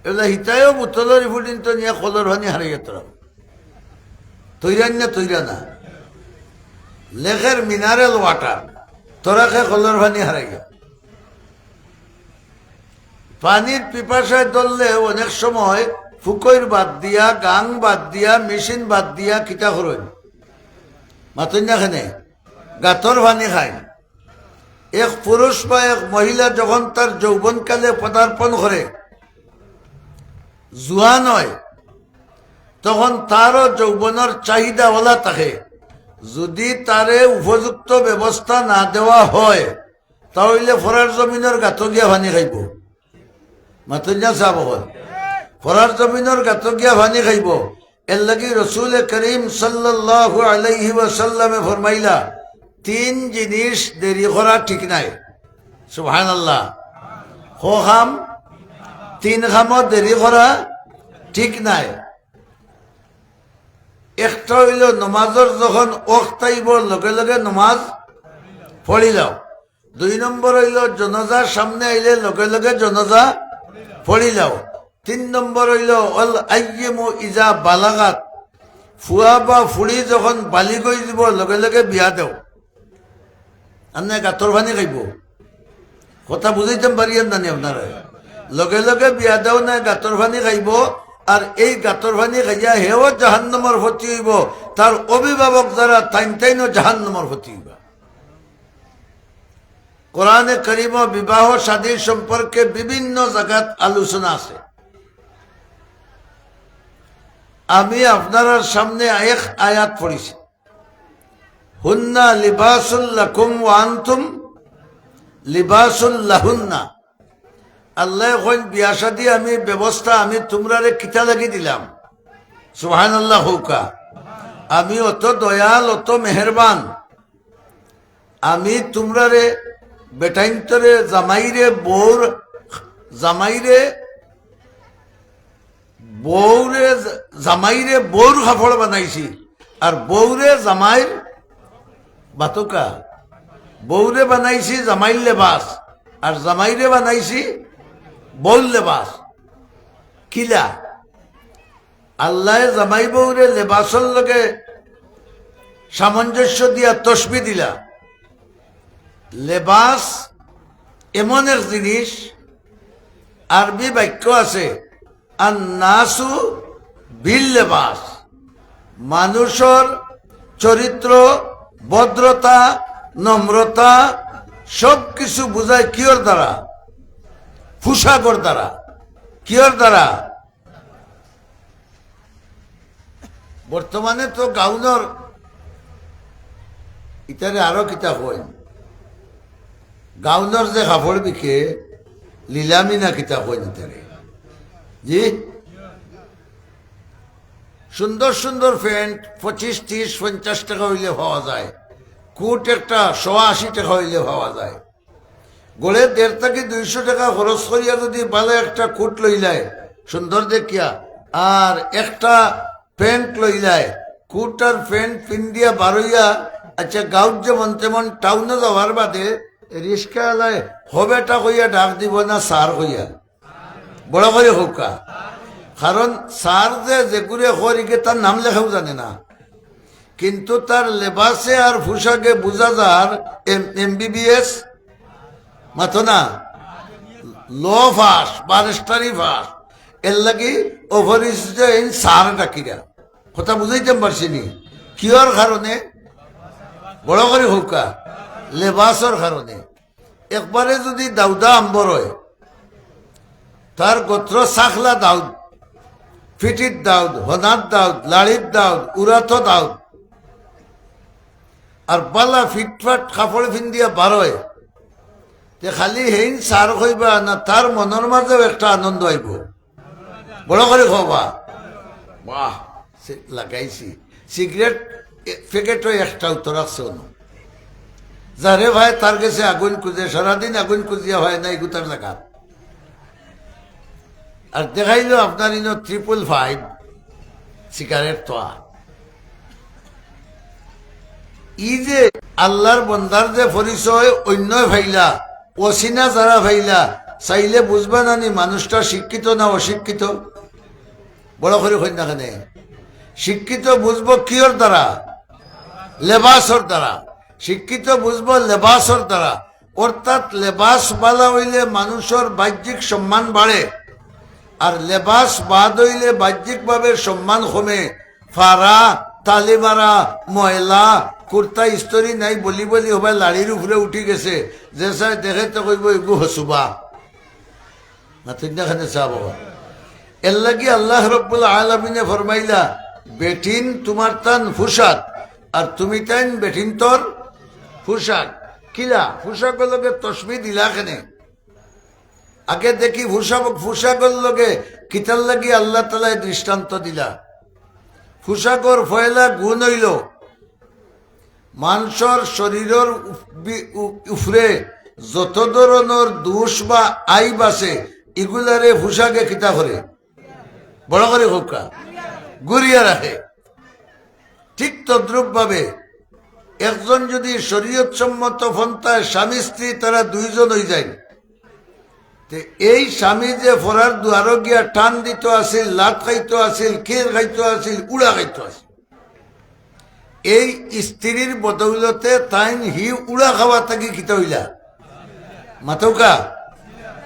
এবলা হিতায়ও বোতলের ফুটিন তো নিয়ে কলর ভানি হারিয়ে তোরা তৈরান না তৈরা না, লেখের মিনারেল ওয়াটার তোরা খেয়ে কলর ভানি হারাই গেল। পানির পিপাসায় ধরলে অনেক সময় ফুকইর বাদ দিয়া, গাং বাদ দিয়া, মেশিন বাদ দিয়া কিতা করেন মাতন্যাখানে গাতর পানি খায়। এক পুরুষ বা এক মহিলা যখন তার যৌবনকালে পদার্পণ করে, জুয়ান হয়, তখন তারও যৌবনের চাহিদা ওলা থাকে। যদি তারে উপযুক্ত ব্যবস্থা না দেওয়া হয় তাহলে ফরার জমিনের গাত গিয়া ভানি খাইব। মাতুঞ্জা সাহেব ফরার জমিনের গাত গিয়া ভানি খাইব। এর লাগি রসুল করিম সাল্লাল্লাহু আলাইহি ওয়াসাল্লামে ফরমাইলা 3 জিনিস দেরি করা ঠিক নাই। সুবহানাল্লাহ। খাম 3 খামত দেরি করা ঠিক নাই। একটা হইল নমাজের যখন ওয়াক্ত আইবর লগে লগে নমাজ পড়ি যাও। 2 নম্বর হইল জনাজার সামনে আইলে লগে লগে জনাজা পড়ি যাও। 3 নম্বর হইল অল আইয়িমু ইজা বালাগাত, ফুয়া বা ফুড়ি যখন বালি গই দিব লগে লগে বিয়া দেও। আন্নে গাতর ভানি খাইব। কথা বুঝাইতাম পারিয়েন জানি আপনারা। লগে লগে বিয়া দেও না গাতর ভানি খাইব। আর এই গাতর ভানি খাইয়া হেও জাহান্নামের ক্ষতি হইব, তার অভিভাবক যারা তাইনও জাহান্নামের ক্ষতি হইব। কোরআনে কারীম বিবাহ শাদী সম্পর্কে বিভিন্ন জায়গাত আলোচনা আছে। আমি আপনার সামনে এক আয়াত পড়িছি, হুন্না লিবাসুল লাকুম ওয়া আনতুম লিবাসুল লাহুন্না। আল্লাহ কইন বিয়া শাদী আমি ব্যবস্থা আমি তোমরারে কিতা লাগি দিলাম। সুবহানাল্লাহ হুকা। আমি অত দয়াল অত মেহেরবান। আমি তোমরারে বেটাইন্তরে জামাইরে বউর জামাইরে বউর কাপড় বানাইছি, আর বউরে জামাইর বাতুকা। বউরে বানাইছি জামাইর লেবাস, আর জামাইরে বানাইছি বউর লেবাস। কিলা আল্লাহ জামাই বউরে লেবাসর লগে সামঞ্জস্য দিয়া তসবি দিলা। লেবাস এমন এক জিনিস, আরবি বাক্য আছে আন্নাসু বিল লেবাস। মানুষের চরিত্র, ভদ্রতা, নম্রতা সব কিছু বুঝায় কিয়র দ্বারা? পোশাকর দ্বারা। কিয়র দ্বারা? বর্তমানে তো গাউনর ইতারে আরো কিতা হয়, গাউনর যে কাপড় বিকে লিলামি না কিতা হয় না তারে। জি, সুন্দর সুন্দর প্যান্ট 25, 30, 50 টাকা হইলে পাওয়া যায়। কোট একটা 180 টাকা হইলে পাওয়া যায়। গড়ে 150 থেকে 200 টাকা খরচ করিয়া যদি ভালো একটা কোট লইলায় সুন্দর দেখিয়া, আর একটা প্যান্ট লইলায়, কোট আর প্যান্ট পিন্দিয়া বারইয়া, আচ্ছা গাঁত যেমন তেমন টাউনে যাওয়ার বাদে রিস্কাওয়ালায় হবেটা কইয়া ডাক দিব না সার কইয়া? বড় করে হোকা। কারণ সার যে করে হরিকে তার নাম লেখাও জানে না, কিন্তু তার লেবাসে আর পোশাকে বোঝা যার MBBS মাথো না, ল ফাস বারেস্টারি ফাস। এর লাগি ওভারিস সার ডাকিরা। কথা বুঝাইতে পারছি নি? কিয়র কারণে? বড় করে হোকা লেবাসর কারণে। একবারে যদি দাউদা আম্বর হয়, তার গোত্র সাখলা দাউদ, ফিটির দাউদ, হনার দাউদ, লাড়ির দাউদ, উরাত দাউদ, আর বালা ফিটফাট কাপড় ফিন্দিয়া বারোয়, তে খালি হেইন সার হইবা না, তার মনের মাঝেও একটা আনন্দ আইব। বড় করে খাবা, বাহ লাগাইছি। সিগারেট প্যাকেটও একটা উত্তর রাখছে না, যারে ভাই তার কাছে আগুন খুঁজে, সারাদিন আগুন খুঁজিয়া হয় না এগুতার জায়গা। আর দেখাইল আপনার 555 সিগারেট। তো ই যে আল্লাহর বন্দার যে পরিচয় অন্য ভাইলা, অচিনা যারা ভাইলা, চাইলে বুঝবা নানি মানুষটা শিক্ষিত না অশিক্ষিত? বড় করে কই না কেনে? শিক্ষিত বুঝবো কিয়র দ্বারা? লেবাসর দ্বারা। শিক্ষিত বুঝবো লেবাসর দ্বারা। অর্থাৎ লেবাস বালা হইলে মানুষের বাহ্যিক সম্মান বাড়ে, আর লেবাস বাদ হইলে বাহ্যিকভাবে সম্মান কমে। ফারা, তালিমারা, ময়লা, কুর্তা ইস্তরি নাই বলি বলি হবাই লাড়ির উপরে উঠি গেছে, যে চাই দেখে তো কইব এগু হসুবা না। তুই দেখানে চা বাবা। এর লাগি আল্লাহ রব্বুল আলামিনে ফরমাইলা, বেটিন তোমার তান ফুসাদ আর তুমি তাইন বেঠিন তোর পোশাক কিলা পোশাকের লগে তসবি দিলা কেনে আগে দেখি পোশাকের লগে কিতার লাগি আল্লাহ তালায় দৃষ্টান্ত দিলা পোশাকর ফয়লা গুণ হইল মানুষের শরীরের উপরে যত ধরনের দোষ বা আইব আছে এগুলারে পোশাকে কিতা করে বড় করে হোকা গুরিয়া রাখে ঠিক তদ্রুপ ভাবে একজন যদি শরীয়ত সম্মত পন্থায় স্বামী স্ত্রী তারা দুইজন হয়ে যায় এই স্বামী যে ফরার দুয়ারো গিয়া টান দিত আছিল লাত খাইতো আছিল খের খাইতো আছিল উড়া খাইতো আছিল এই স্ত্রীর বদৌলতে তাইন হি উড়া খাওয়া থাকি খিতা হইলা মাথৌকা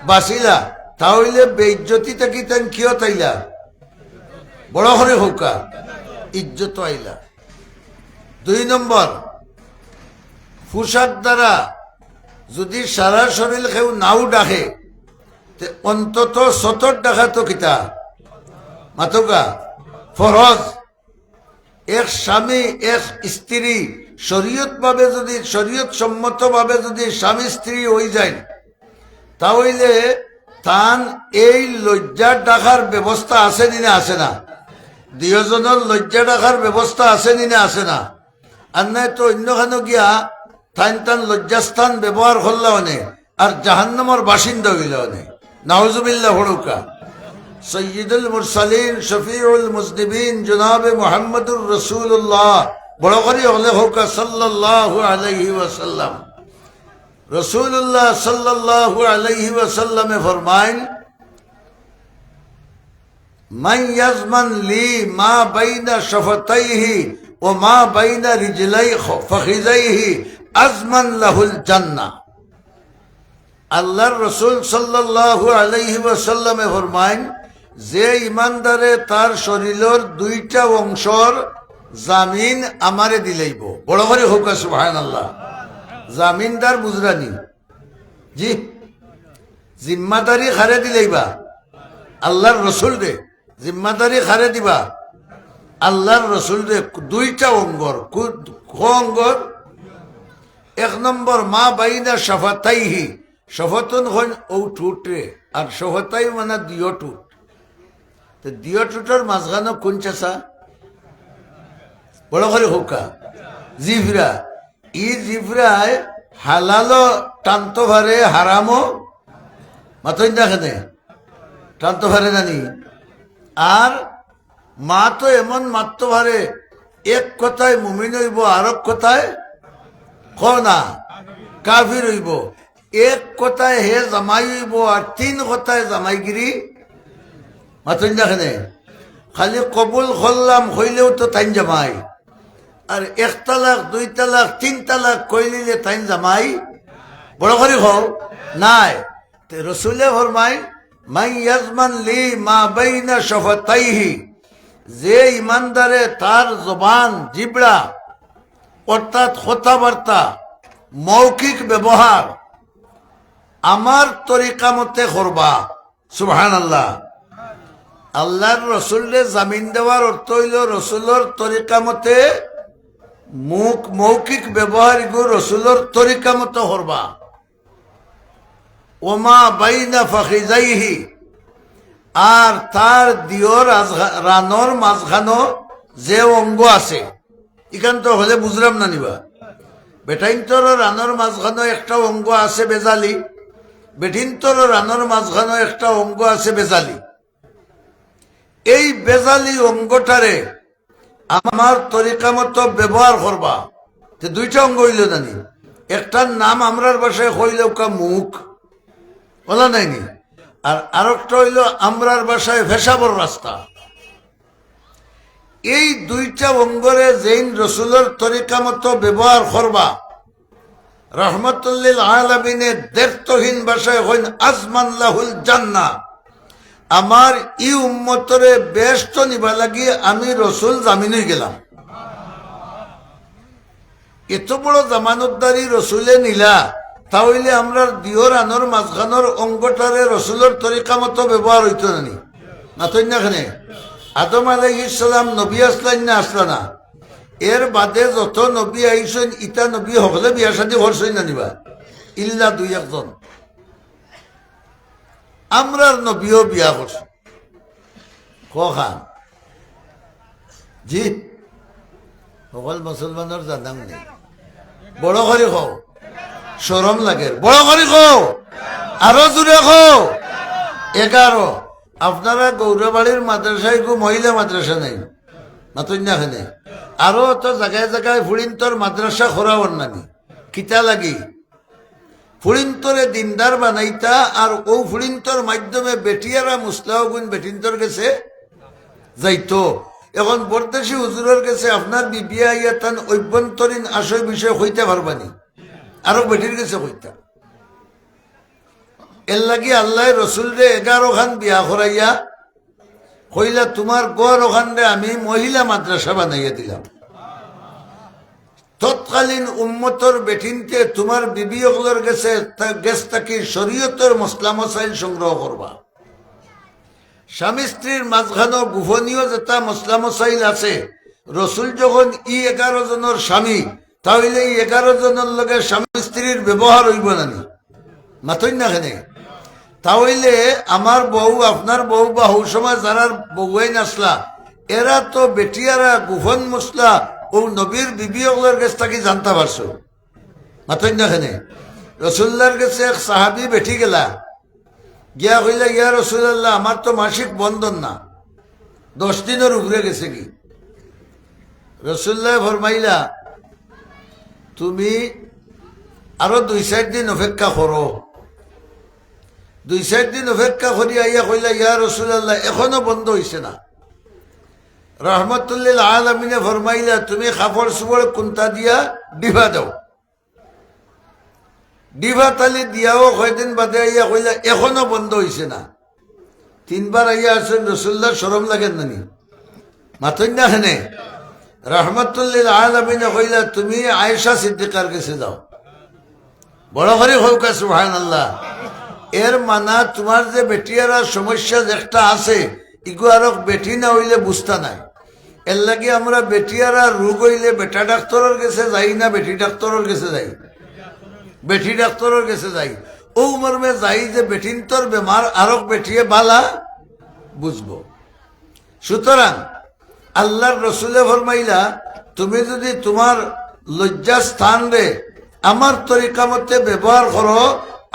বাসিলা তাহলে বেইজ্জতি থাকি তাইন কিয় তাইলা বড় করে হৌকা ইজ্জত আইলা 2 নম্বর পোশাক দ্বারা যদি সারা শরীর কেউ নাও ডাকে অন্তত সতর ডাকা তো কিতা মাথৌকা ফরজ এক স্বামী এক স্ত্রী শরীয়ত ভাবে যদি শরীয়ত সম্মত ভাবে যদি স্বামী স্ত্রী হয়ে যায় তাহলে তান এই লজ্জা ডাকার ব্যবস্থা আছে না আছে না দুজনের লজ্জা ডাকার ব্যবস্থা আছে না আছে না আর নাই তো অন্যখানে গিয়া তান তান লজ্জাস্থান ব্যবহার করলে অনেক আর জাহান্নামের বাসিন্দা হইলে অনেক নাউজুবিল্লাহ হড়ুকা সৈয়দুল মুরসালিন শফিউল মুজনিবিন জনাবে মুহাম্মদুর রাসূলুল্লাহ বড় করে হলে হোকা সাল্লাল্লাহু আলাইহি ওয়াসাল্লাম রাসূলুল্লাহ সাল্লাল্লাহু আলাইহি ওয়াসাল্লামে ফরমায়েন মান ইয়াজমান লি মা বাইনা শাফাতাইহি ওয়া মা বাইনা রিজলাইহি ফাখিযাইহি আজমান লাহুল জান্নাহ আল্লাহর রাসূল সাল্লাল্লাহু আলাইহি ওয়াসাল্লামে ফরমায়েন যে ইমানদারে তার শরীরের 2টা অংশর জামিন আমারে দিলাইব বড় করে হোক সুবহানাল্লাহ জামিনদার বুজরানি জি জিম্মাদারি খারে দিলাইবা আল্লাহর রাসূল রে জিম্মাদারি খারে দিবা আল্লাহর রাসূল রে 2টা অঙ্গর অঙ্গর 1 নম্বর মা বাইনা শাফাতাইহি শফতুন হন ও ঠুটরে আর শফতাই মানে দিও টুট তো দিও টুটের মাঝখানে কোন চাষা বড় করে হোকা জিভরা ই জিভরায় হালালো টানতো ভারে হারামো মাতই দেখে টানতো ভারে জানি আর মা তো এমন মারতো ভারে এক কথায় মুমিন হইব আর এক কথায় না কাফির হইব এক কথায় হে জামাই হইব আর 3 কথায় জামাইগিরি মাতই দেখে খালি কবুল করলাম হইলেও তো তাই জামাই আর 1 তালাক 2 তালাক 3 তালাক কইলিলে তাই জামাই বড় করে হও নাই রসুলে ফরমাই মাই ইয়াজমান লি মা বাইনা শাফাতাইহি যে ইমানদারে তার জবান জিবড়া অর্থাৎ কথাবার্তা মৌখিক ব্যবহার আমার তরিকা মতে করবা সুবহানাল্লাহ আল্লাহর রসুলের জামিন দেওয়ার অর্থ হইল রসুলের তরিকা মতে মৌখিক ব্যবহার গো রসুলের তরিকা মতো করবা ওমা বাইনা ফাখিজাইহি আর তার দিওর রানর মাঝখানো যে অঙ্গ আছে এখান তো হলে বুঝলাম না নিবা বেটাইন্তর রানর মাঝখানো একটা অঙ্গ আছে বেজালি বেঠিন্তর রানর মাঝখানো একটা অঙ্গ আছে বেজালি এই বেজালি অঙ্গটারে আমার তরিকা মতো ব্যবহার করবা 2টা অঙ্গ হইল জানি একটার নাম আমরার ভাষায় হইল মুখ বলা নাইনি আর আরেকটা হইল আমরার ভাষায় ভেসাবর রাস্তা এই 2টা অঙ্গরে যেইন রসুলের তরিকা মতো ব্যবহার করবা রহমতুল্লিল আলামিনের দেরতহীন ভাষায় হইন আজমান লাহুল জান্নাহ আমার ই উম্মতরে বেস্ত নিবা লাগি আমি রসুল জামিন হয়ে গেলাম এত বড় জামানতদারি রসুলে নিলা তাহলে আমরা দিওর আনোর মাঝখানোর অঙ্গটারে রসুলের তরিকা মতো ব্যবহার হইতো নানি না তো না খানে আদম আলাইহিস সালাম নবী আসলেন না আসলো না এর বাদে যত নবী আইসেন ইটা নবী হকলে বিয়া শাদী করছেন না নিবা ইল্লা দুই একজন আমরার নবীও বিয়া করছে খান জি সকল মুসলমানের জানাম নেই বড় করে খাও সরম লাগে বড় করে খাও আরো জোরে খাও 11 আপনারা গৌরবাড়ির মাদ্রাসায় গো মহিলা মাদ্রাসা নাই মাতন্যাখানে আরো তো জায়গায় জায়গায় ফুড়িন্তর মাদ্রাসা খোরাওয়ার নানি কিতা লাগি ফুড়িন্তরে দিনদার বানাইতা আর ও ফুড়িন্তর মাধ্যমে বেটিয়ারা মুসলাহগুন বেটিন্তর গেছে যাইতো এখন বরদেশি হুজুরের কাছে আপনার বিবিয়া ইয়াতান অভ্যন্তরীণ আশয় বিষয় হইতে পারবানি আরো বেটির কাছে হইতা এর লাগি আল্লাহ রসুল রে 11 খান বিয়া করাইয়া কইলা তোমার গড় ওখানে আমি মহিলা মাদ্রাসা বানাইয়া দিলাম তৎকালীন উম্মতর বেঠিনতে তোমার বিবি ওগুলোর গেছে গেছ থাকি শরীয়তের মসলা মসাইল সংগ্রহ করবা স্বামী স্ত্রীর মাঝখানো গোপনীয় যেটা মসলা মসাইল আছে রসুল যখন 11 জনের স্বামী তাহলে এই 11 জনের লগে স্বামী স্ত্রীর ব্যবহার হইব নানি মাতই না কেনে তাহলে আমার বউ আপনার বউ বা হৌ সময় যারা বউয়াই নাসলা এরা তো বেটিয়ারা গোপন মশলা ও নবীর বিবি ওগুলোর কাছ থেকে জানতে পারছো মাতই না কেনে রসুল্লার কাছে এক সাহাবি বেঠি গেলা গিয়া কইলা ইয়া রসুল্লাহ আমার তো মাসিক বন্ধন না 10 দিনের উপরে গেছে কি রসুল্লাহ ফরমাইলা তুমি আরো 2-4 দিন অপেক্ষা করো 2-4 দিন অপেক্ষা করি আইয়া কইলা ইয়া রসুল্লাহ এখনো বন্ধ হইছে না রহমতুল্লিল আলামিনে ফরমাইলা তুমি কাপড় চুপড় কুন্তা দিয়া ডিভা দাও ডিভা তালি দিয়াও কয়দিন বাদে আইয়া কইলা এখনো বন্ধ হইছে না 3 বার আইয়া আসেন রসুল্লাহ শরম লাগেন নানি মাতই না হেনে রহমতুল্লিল আলামিনে কইলা তুমি আয়েশা সিদ্দিকার কাছে যাও বড় করে হোক সুবহানাল্লাহ এর মানা তোমার যে বেটিয়ারা সমস্যা একটা আছে ইগো আর বেটি না হইলে বুঝতা নাই এর লাগে আমরা বেটিয়ারা রোগ হইলে বেটা ডাক্তারের কাছে যাই না বেটি ডাক্তারের কাছে যাই বেটি ডাক্তারের কাছে যাই ও মর্মে যাই যে বেটিন্তর বেমার আরক বেটিয়ে বালা বুঝবো সুতরাং আল্লাহর রসুলে ফরমাইলা তুমি যদি তোমার লজ্জা স্থান রে আমার তরিকা মতে ব্যবহার করো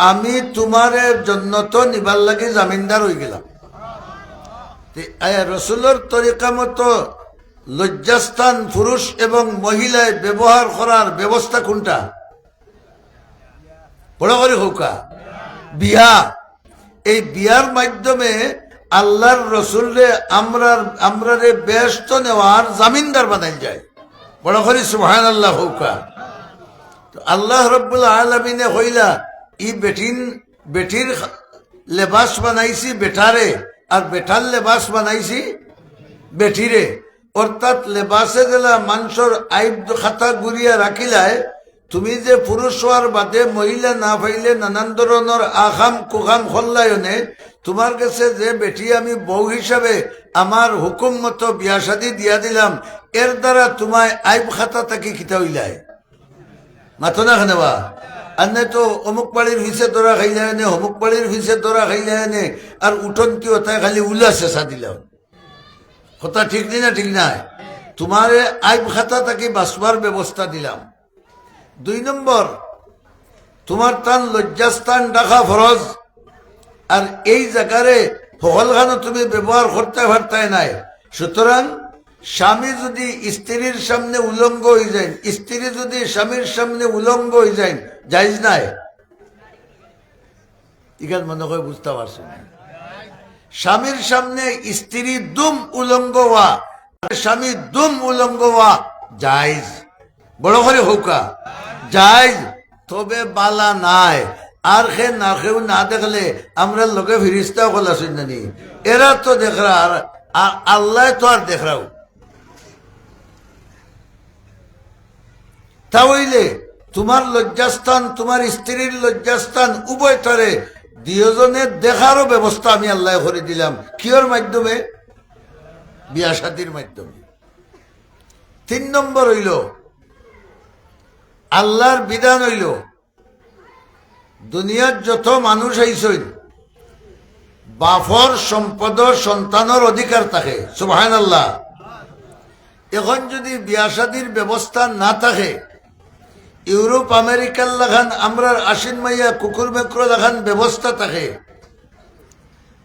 আমি তোমার জন্য তো নিবার লাগে জামিনদার হয়ে গেলাম রসুলের তরিকা মতো লজ্জাস্থান পুরুষ এবং মহিলায় ব্যবহার করার ব্যবস্থা কোনটা বড় করে হোকা বিয়া এই বিয়ার মাধ্যমে আল্লাহর রসুল রে আমরা ব্যস্ত নেওয়ার জামিনদার বানাই যায় বড় করে সুবহানাল্লাহ হোকা আল্লাহ রব্বুল আলামিনে হইলা ই বেটির লেবাস বানাইছি বেটারে আর বেটার লেবাস বানাইছি বেটিরে অর্থাৎ লেবাসে দিলা মানুষের আইব খাতা গুড়িয়া রাখিলায় তুমি যে পুরুষ হওয়ার বাদে মহিলা না পাইলে নানান ধরনের আখাম কুখাম খল্লায়নে তোমার কাছে যে বেটি আমি বউ হিসাবে আমার হুকুম মতো বিয়া শাদী দিয়া দিলাম এর দ্বারা তোমায় আইব খাতা তাকে খিতা হইলায় মাথো না খানেবা আর নাই তো অমুক পাড়ির ভিসে তোরা খাইলে এনে অমুক পাড়ির ভিসে তোরা খাইলে এনে আর উঠন কি ওটাই খালি উল্লা চেষা দিলাম কথা ঠিক না ঠিক নাই তোমার আইব খাতা তাকে বাঁচবার ব্যবস্থা দিলাম 2 নম্বর তোমার তান লজ্জাস্থান রাখা ফরজ আর এই জায়গারে হলখানো তুমি ব্যবহার করতে পারতাই নাই সুতরাং স্বামী যদি স্ত্রীর সামনে উলঙ্গ হয়ে যায় স্ত্রী যদি স্বামীর সামনে উলঙ্গ হয়ে যায় জায়েজ নাই এখান মনে করে বুঝতে পারছো স্বামীর সামনে স্ত্রী দুম উলঙ্গ হওয়া স্বামী দুম উলঙ্গ হওয়া জায়েজ বড় করে হোকা জায়েজ তবে বালা নাই আর খে না খেউ না দেখলে আমরা লোকে ফিরিস্তা বলা শুনি এরা তো দেখরা আর আল্লাহ তো আর দেখরাও তাহলে তোমার লজ্জাস্থান তোমার স্ত্রীর লজ্জাস্থান উভয়টারে দুজনের দেখারও ব্যবস্থা আমি আল্লাহ করে দিলাম কিয়র মাধ্যমে বিয়া শাদীর মাধ্যমে তিন নম্বর হইল আল্লাহর বিধান হইল দুনিয়ার যত মানুষ আইসইন বাফর সম্পদ সন্তানের অধিকার থাকে সুবহানাল্লাহ। এখন যদি বিয়া শাদির ব্যবস্থা না থাকে, ইউরোপ আমেরিকার লাগান আমরা আশ্বিন মাইয়া কুকুর মেকুর লাগান ব্যবস্থা থাকে,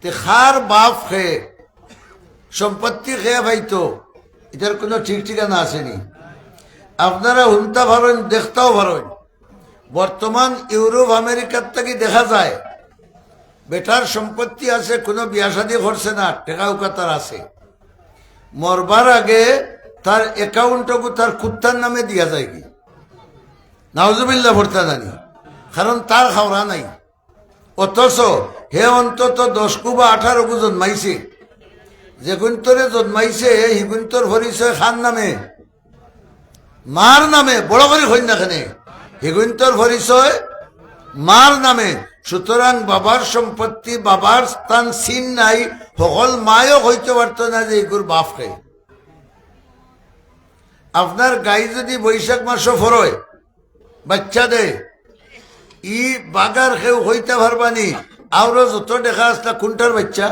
তে খার বাপ খেয়ে সম্পত্তি খেয়ে ভাইতো এটার কোনো ঠিক ঠিকানা আসেনি। আপনারা হুনতা ভাবেন, দেখতেও ভাবেন, বর্তমান ইউরোপ আমেরিকার থেকে দেখা যায় বেটার সম্পত্তি আছে, কোনো বিয়া শাদী করছে না, টাকা উকাতার আছে, মরবার আগে তার অ্যাকাউন্টকু তার কুত্তার নামে দিয়া যায় কি নাউজুবিল্লাহ ভর্তা জানি, কারণ তার খাওয়া নাই। অথচ হে অন্তত 10 বা 18 জন্মাইছে, যে গুন্তরে জন্মাইছে হিগুন্তর পরিচয় খান নামে, মার নামে, বড় করে হই না খানে, হিগুন্তর পরিচয় মার নামে। সুতরাং বাবার সম্পত্তি, বাবার স্থান চিন নাই, সকল মায়ও হইতে পারত না যে এগুর বাপ খাই। আপনার গাই যদি বৈশাখ মাসও ফরয় বাচ্চা দে, ই বাগার খেউ হইতে পারবানি, আরো যত দেখা আসলা কোনটার বাচ্চা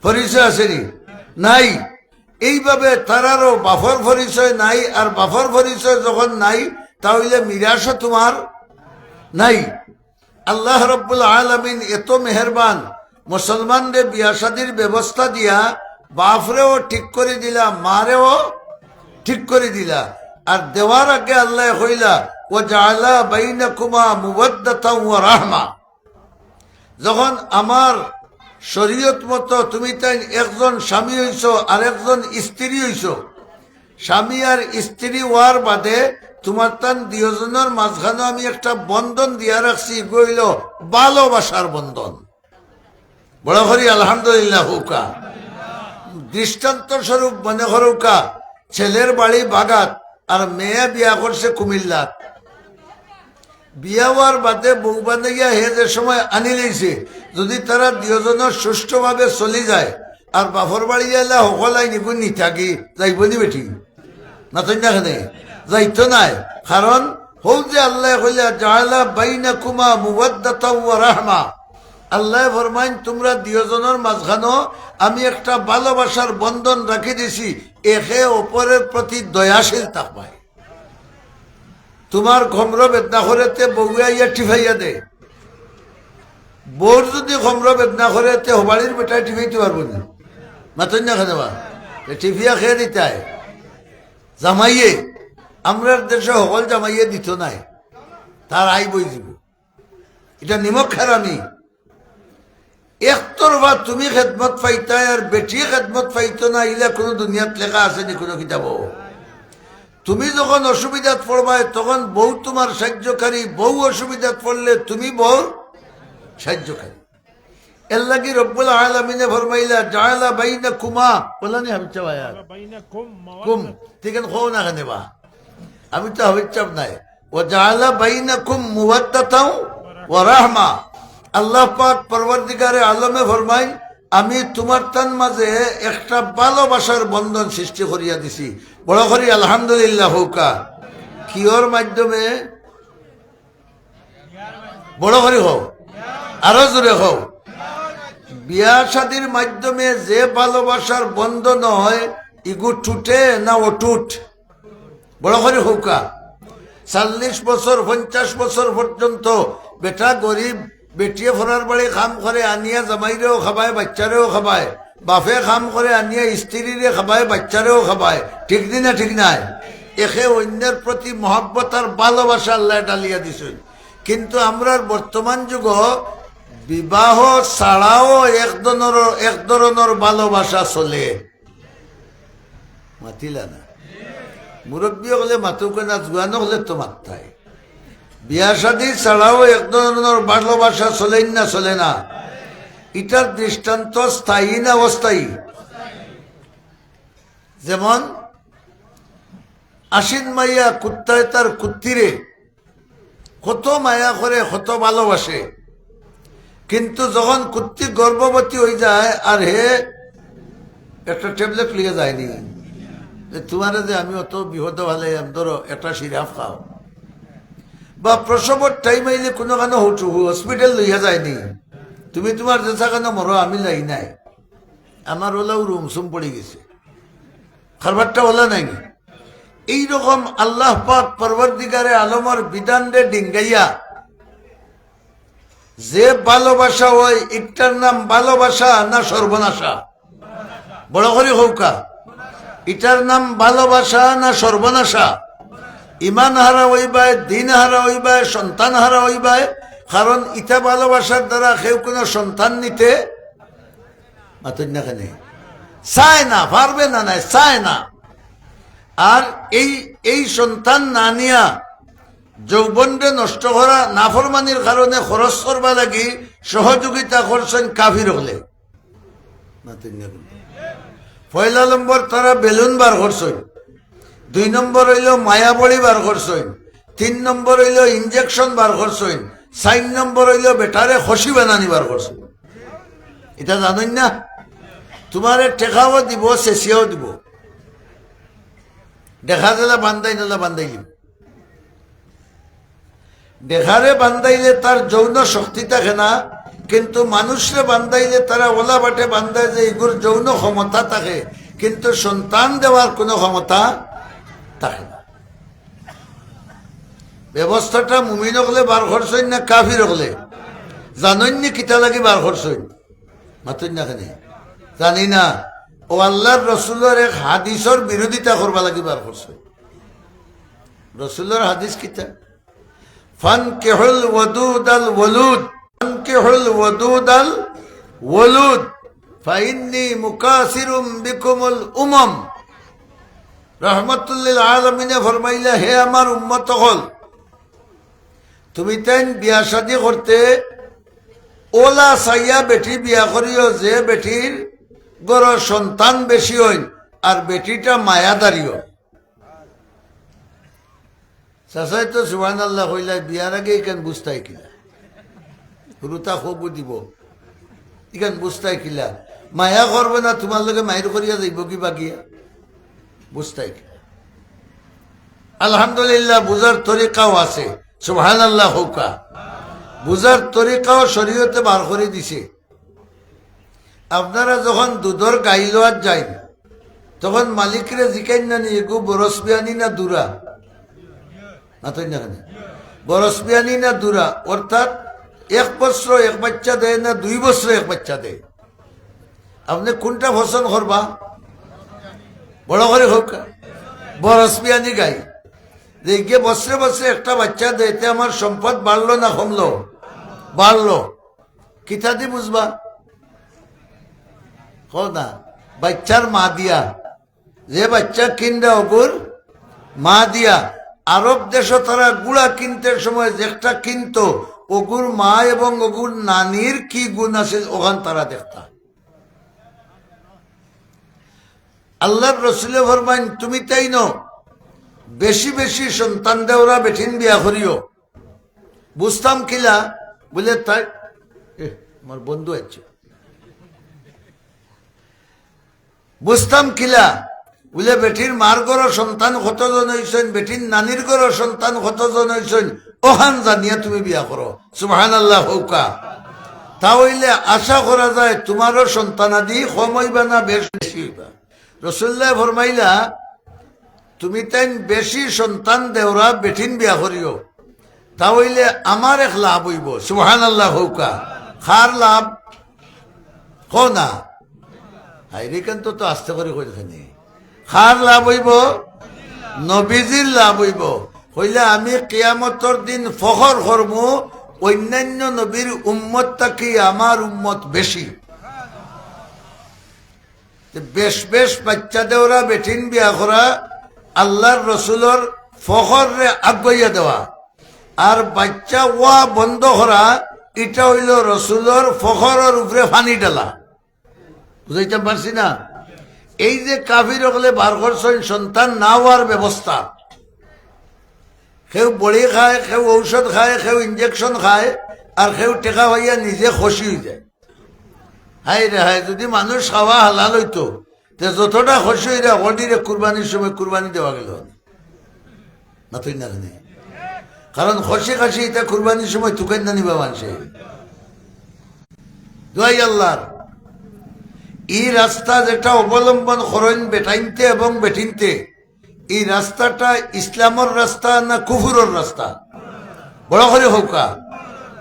পরিচয় আসেনি নাই। এইভাবে তারারও বাফর পরিচয় নাই, আর বাফর পরিচয় যখন নাই তাহলে মিরাসও তোমার নাই। আল্লাহ রব্বুল আলামিন এত মেহেরবান, মুসলমানদের বিয়া শাদির ব্যবস্থা দিয়া বাপরেও ঠিক করে দিলা, মারেও ঠিক করে দিলা। আর দেওয়ার আগে আল্লাহ কইলা ও জাআলা বাইনাকুমা মুওয়াদ্দাতাও ওয়া রাহমা। যখন আমার শরীয়ত মতো তুমি তাই একজন স্বামী হইছো আর একজন স্ত্রী হইছো, স্বামী আর স্ত্রী হওয়ার বাদে তোমার তান দুজনের মাঝখানে আমি একটা বন্ধন দিয়া রাখছি, গইল ভালোবাসার বন্ধন। বড় করি আলহামদুলিল্লাহ হুকা। দৃষ্টান্ত স্বরূপ মনে করুকা, ছেলের বাড়ি বাগাত আর মেয়ে বিয়া করছে কুমিল্লাত। বিয়া হওয়ার বাদে বউ বান্ধিয়া হে যে সময় আনি লইছে, যদি তারা দুজনের সুষ্ঠুভাবে চলি যায় আর বাপর বাড়ি এলে সকলাই নিগুণ নিথাকি যাইব নি বেটি না, তো না যাইতো নাই। কারণ হৌ যে আল্লাহ কইলা জাআলা বাইনাকুমা মুওয়াদ্দাতাও ওয়া রাহমা, আল্লাহ ফরমাইন তোমরা দুজনের মাঝখানো আমি একটা ভালোবাসার বন্ধন রাখি দিছি, একে অপরের প্রতি দয়াশীল থাকবাই। তোমার ঘমর বেদনা করেতে বউয়া ইয়া টিফাইয়া দে, বউর যদি ঘমর বেদনা করেতে হবাড়ির বেটায় টিফাইতে পারবো না, মাতন না খেতে টিফিয়া খেয়ে দিতে জামাইয়ে। আমরা দেশে সকল জামাইয়ে দিত নাই, তার আই বই দিব, এটা নিমক খারামি। একতরফা তুমি খেদমত পাইতা আর বেটি খেদমত পাইতো না, ইলা কোনো দুনিয়াত লেখা আছে নি কোনো কিতাব? তুমি যখন অসুবিধাত পড়বাই তখন বউ তোমার সাহায্যকারী, বউ অসুবিধাত পড়লে তুমি বউ সাহায্যকারী। এর লাগি রব্বুল আলামিনে ফরমাইলা জাআলা বাইনাকুমা, বলানি আমি চাওয়া কুম ঠিক আছে খো না কেন বা আমি তো হবে চাপ নাই। ও জাআলা বাইনাকুম মুওয়াদ্দাতাও ওয়া রাহমা। আল্লাহ পাক পরবর্তীকারে আলমে ফরমাইন আমি তোমার তান মাঝে একটা ভালোবাসার বন্ধন সৃষ্টি করিয়া দিছি। বড় করি আলহামদুলিল্লাহ হুকা। কিওর মাধ্যমে? বড় করি হোক, আরো জোরে হোক। বিয়া শাদির মাধ্যমে যে ভালোবাসার বন্ধন হয় ইগু টুটে না অটুট? বড় করে হুকা। 40 বছর 50 বছর পর্যন্ত বেটা গরিব বেটিয়ে ফরার বাড়ি কাম করে আনিয়া জামাইরেও খাবায়, বাচ্চারেও খাবায়, বাপে কাম করে আনিয়া স্ত্রীরে খাবায়, বাচ্চারেও খাবায়, ঠিক না ঠিক নাই? একে অন্যের প্রতি মহব্বত আর ভালোবাসা আল্লাহ ডালিয়া দিছেন। কিন্তু আমরা বর্তমান যুগ বিবাহ ছাড়াও এক ধরনের ভালোবাসা চলে। মাতিলা না মুরব্বী হলে মাতুকে না, জুয়ানো হলে তো মাত্রায়। বিয়া শাদী ছাড়াও এক ধরনের ভালোবাসা চলে না, চলে না? এটার দৃষ্টান্ত স্থায়ী না অস্থায়ী? যেমন আশ্বিন মাইয়া কুত্তায় তার কুত্তিরে কত মায়া করে, কত ভালোবাসে, কিন্তু যখন কুত্তি গর্ভবতী হয়ে যায় আর হে একটা ট্যাবলেট লিয়ে যায়নি, যে তোমার যে আমি অত বিহত ভালে ধরো একটা সিরাপ খাও, বা প্রসবর টাইম আইলে কোনো কানো হসপিটাল লইয়া যায়নি, তুমি তোমার যেসা কেন মরো, আমি লাই নাই, আমার ওলাও রুমসুম পড়ে গেছে, খারবারটা ওলা নাই। এইরকম আল্লাহ পাক পরবর্তীকারে আলমর বিধান রে ডিঙ্গাইয়া যে ভালোবাসা হয়, এটার নাম ভালোবাসা না সর্বনাশা? বড় করে হৌকা, এটার নাম ভালোবাসা না সর্বনাশা? ইমান হারা হইবায়, দিন হারা হইবায়, সন্তান হারা হইবায়, কারণ ইটা ভালোবাসার দ্বারা কেউ কোনো সন্তান নিতে চায় না, পারবে না, নাই চায় না। আর এই সন্তান না নিয়া যৌবনরে নষ্ট করা, নাফরমানির কারণে খরচ করবা লাগি সহযোগিতা করছেন কাফির হলে। পয়লা নম্বর তারা বেলুন বার করছেন, 2 নম্বর হইল মায়াবড়ি বার করছেন, 3 নম্বর হইল ইনজেকশন বার করছেন, 4 নম্বর হইল বেটারে খসি বানানি বার করছেন। এটা জানেন না? তোমারে টেকাও দিব, চেঁচিয়াও দিব, দেখা দিলা বান্ধাই নালা বান্ধাইলি, দেখারে বান্ধাইলে তার যৌন শক্তি থাকে না, কিন্তু মানুষরে বান্ধাইলে তারা ওলা বাটে বান্ধায় যে এগুর যৌন ক্ষমতা থাকে, কিন্তু সন্তান দেওয়ার কোনো ক্ষমতা থাকে না। ব্যবস্থাটা মুমিন হলে বার করছেন না কাফির হলে? জানেননি কিতা লাগি বার করছেন? মাতুন না খানি জানি না। ও আল্লাহর রসুলের এক হাদিসর বিরোধিতা করবা লাগি বার করছেন। রসুলের হাদিস কিতা? ফানকিহুল ওয়াদুদাল ওয়ালুদ, ফানকিহুল ওয়াদুদাল ওয়ালুদ ফাইন্নী মুকাসিরুম বিকুমুল উমাম। রহমতুল্লিল আলামিনে ফরমাইলা, হে আমার উম্মত হল, তুমি তাই বিয়া শাদী করতে ওলা সাইয়া বেটি বিয়া করিও যে বেটির গড় সন্তান বেশি হইন আর বেটিটা মায়াদারিও। চাচাই তো সুবহানাল্লাহ কইলা, বিয়ার আগে এখান বুঝতাই কিলা, রুতা খবু দিব, এখান বুঝতাই কিলা, মায়া করবে না তোমার লগে মায়ের করিয়া যাইব কি বাগিয়া, বুঝতাই কিলা। আলহামদুলিল্লাহ বুঝার তরিকাও আছে, সুবহানাল্লাহ হৌকা, বুঝার তরিকাও শরীয়তে বার করে দিছে। আপনারা যখন দুধর গাই লওয়ার যাই, তখন মালিকরে জিকাই না নিয়ে গো বরস বিয়ানি না দুরা, বরস বিয়ানি না দুরা, অর্থাৎ 1 বছর 1 বাচ্চা দেয় না 2 বছর 1 বাচ্চা দেয়, আপনি কোনটা পছন্দ করবা? বড় করে হোক বরস বিয়ানি গাই, যে বছরে বছরে একটা বাচ্চা দেয়তে আমার সম্পদ বাড়লো না কমলো? বাড়লো। কিতা দি বুঝবা? না, বাচ্চার মা দিয়া, যে বাচ্চা কিনরা ওগুর মা দিয়া। আরব দেশ তারা গুড়া কিনতে সময় যেটা কিনতো, ওগুর মা এবং ওগুর নানির কি গুণ আছে ওখান তারা দেখতা। আল্লাহর রসুলে ফরমাইন, তুমি তাই ন বেশি বেশি সন্তান দেওরা বেঠিন বিয়া করিও। বুঝতাম কিলা বলে, তাই আমার বন্ধু আছে, বুঝতাম কিলা বলে বেটির মার গড় সন্তান কতজন হয়েছেন, বেটির নানির গড় সন্তান কতজন হয়েছেন, ওখান জানিয়া তুমি বিয়া করো। সুবহানাল্লাহ হৌকা। তাহলে আশা করা যায় তোমারও সন্তানাদি কম হইবা না বেশি হইবা। রসুল্লাহ ফরমাইলা, তুমি তাই বেশি সন্তান দেওরা বেঠিন বিয়া করিও, তাহলে আমার এক লাভ হইব। সুবহানাল্লাহ হৌকা। খার লাভ কো না, হাইরে কেন তো আস্তে করে কইখানে খার লাভ হইব, নবীজির লাভ হইব। হইলে আমি কিয়ামতর দিন ফখর করবো, অন্যান্য নবীর উম্মত থাকি আমার উম্মত বেশি। বেশ বেশ বাচ্চা দেওরা বেঠিন বিয়া করা আল্লাহর রসুলর ফখর রে আগাইয়া দেওয়া, আর বাচ্চা ওয়া বন্ধ করা এটা হইল রসুলর ফখরের উপরে ফানি ডালা। বুঝাইতে পারছি না? এই যে কাফির হলে বার করছেন সন্তান না হওয়ার ব্যবস্থা, কেউ বড়ি খায়, কেউ ঔষধ খায়, কেউ ইঞ্জেকশন খায়, আর কেউ টেকা হইয়া নিজে খুশি হয়ে যায়। হাই রে হাই, যদি মানুষ খাওয়া হালাল হইতো তে যতটা খুশি হইরা হলিরে কুরবানির সময় কুরবানি দেওয়া গেল না তুই না জানি কারণ খুশি খাসি এটা কুরবানির সময় তুকেন না নিবা মানুষে দোয়াই আল্লাহর এই রাস্তা যেটা অবলম্বন করেন বেটাইনতে এবং বেটিনতে এই রাস্তাটা ইসলামের রাস্তা না কুফুরের রাস্তা বড় করে হোকা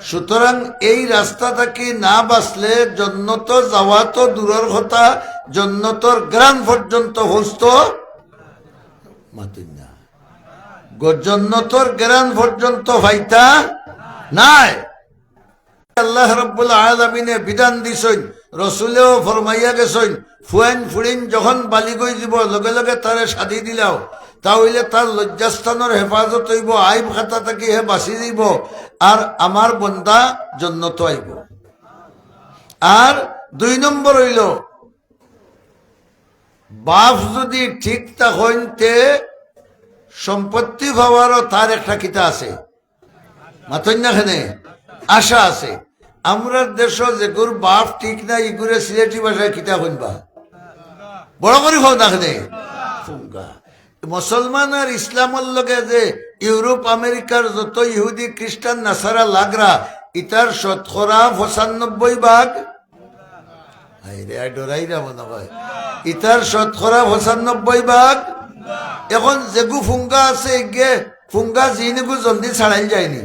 সুতরাং এই রাস্তাটাকে না বাঁচলে জন্নত যাওয়া তো দূরের কথা জন্নতর গ্রাম পর্যন্ত হস্ত মাতুন না জন্নতর গ্রাম পর্যন্ত ভাইতা নাই আল্লাহ রাব্বুল আলামিনে বিধান দিছেন রসুলেও ফরমাইয়া গেছেন ফুয়েন ফুড়িন যখন বালি গই যাব লগে লগে তারে শাদি দিলাও তাহলে তার লজ্জাস্থানের হেফাজত হইব আইব খাতা থাকি হে বাঁচি দিব আর আমার বন্দা জন্নত আইব আর 2 নম্বর হইল বাপ যদি ঠিক তখন তে সম্পত্তি পাওয়ারও তার একটা কিতা আছে মাথন্যাখানে আশা আছে আমরা দেশ যেগুর বাপ ঠিক না ইগুরে সিলেটি ভাষায় কিতা কইবা বড় করে খাও নাখানে ফুঙ্গা মুসলমান আর ইসলামের লগে যে ইউরোপ আমেরিকার যত ইহুদি খ্রিস্টান নাসারা লাগরা ইতার 95% ডরাইরা মনে হয় ইতার 95% এখন যেগু ফুঙ্গা আছে গে ফুঙ্গা জিনিগু জলদি ছাড়াই যায়নি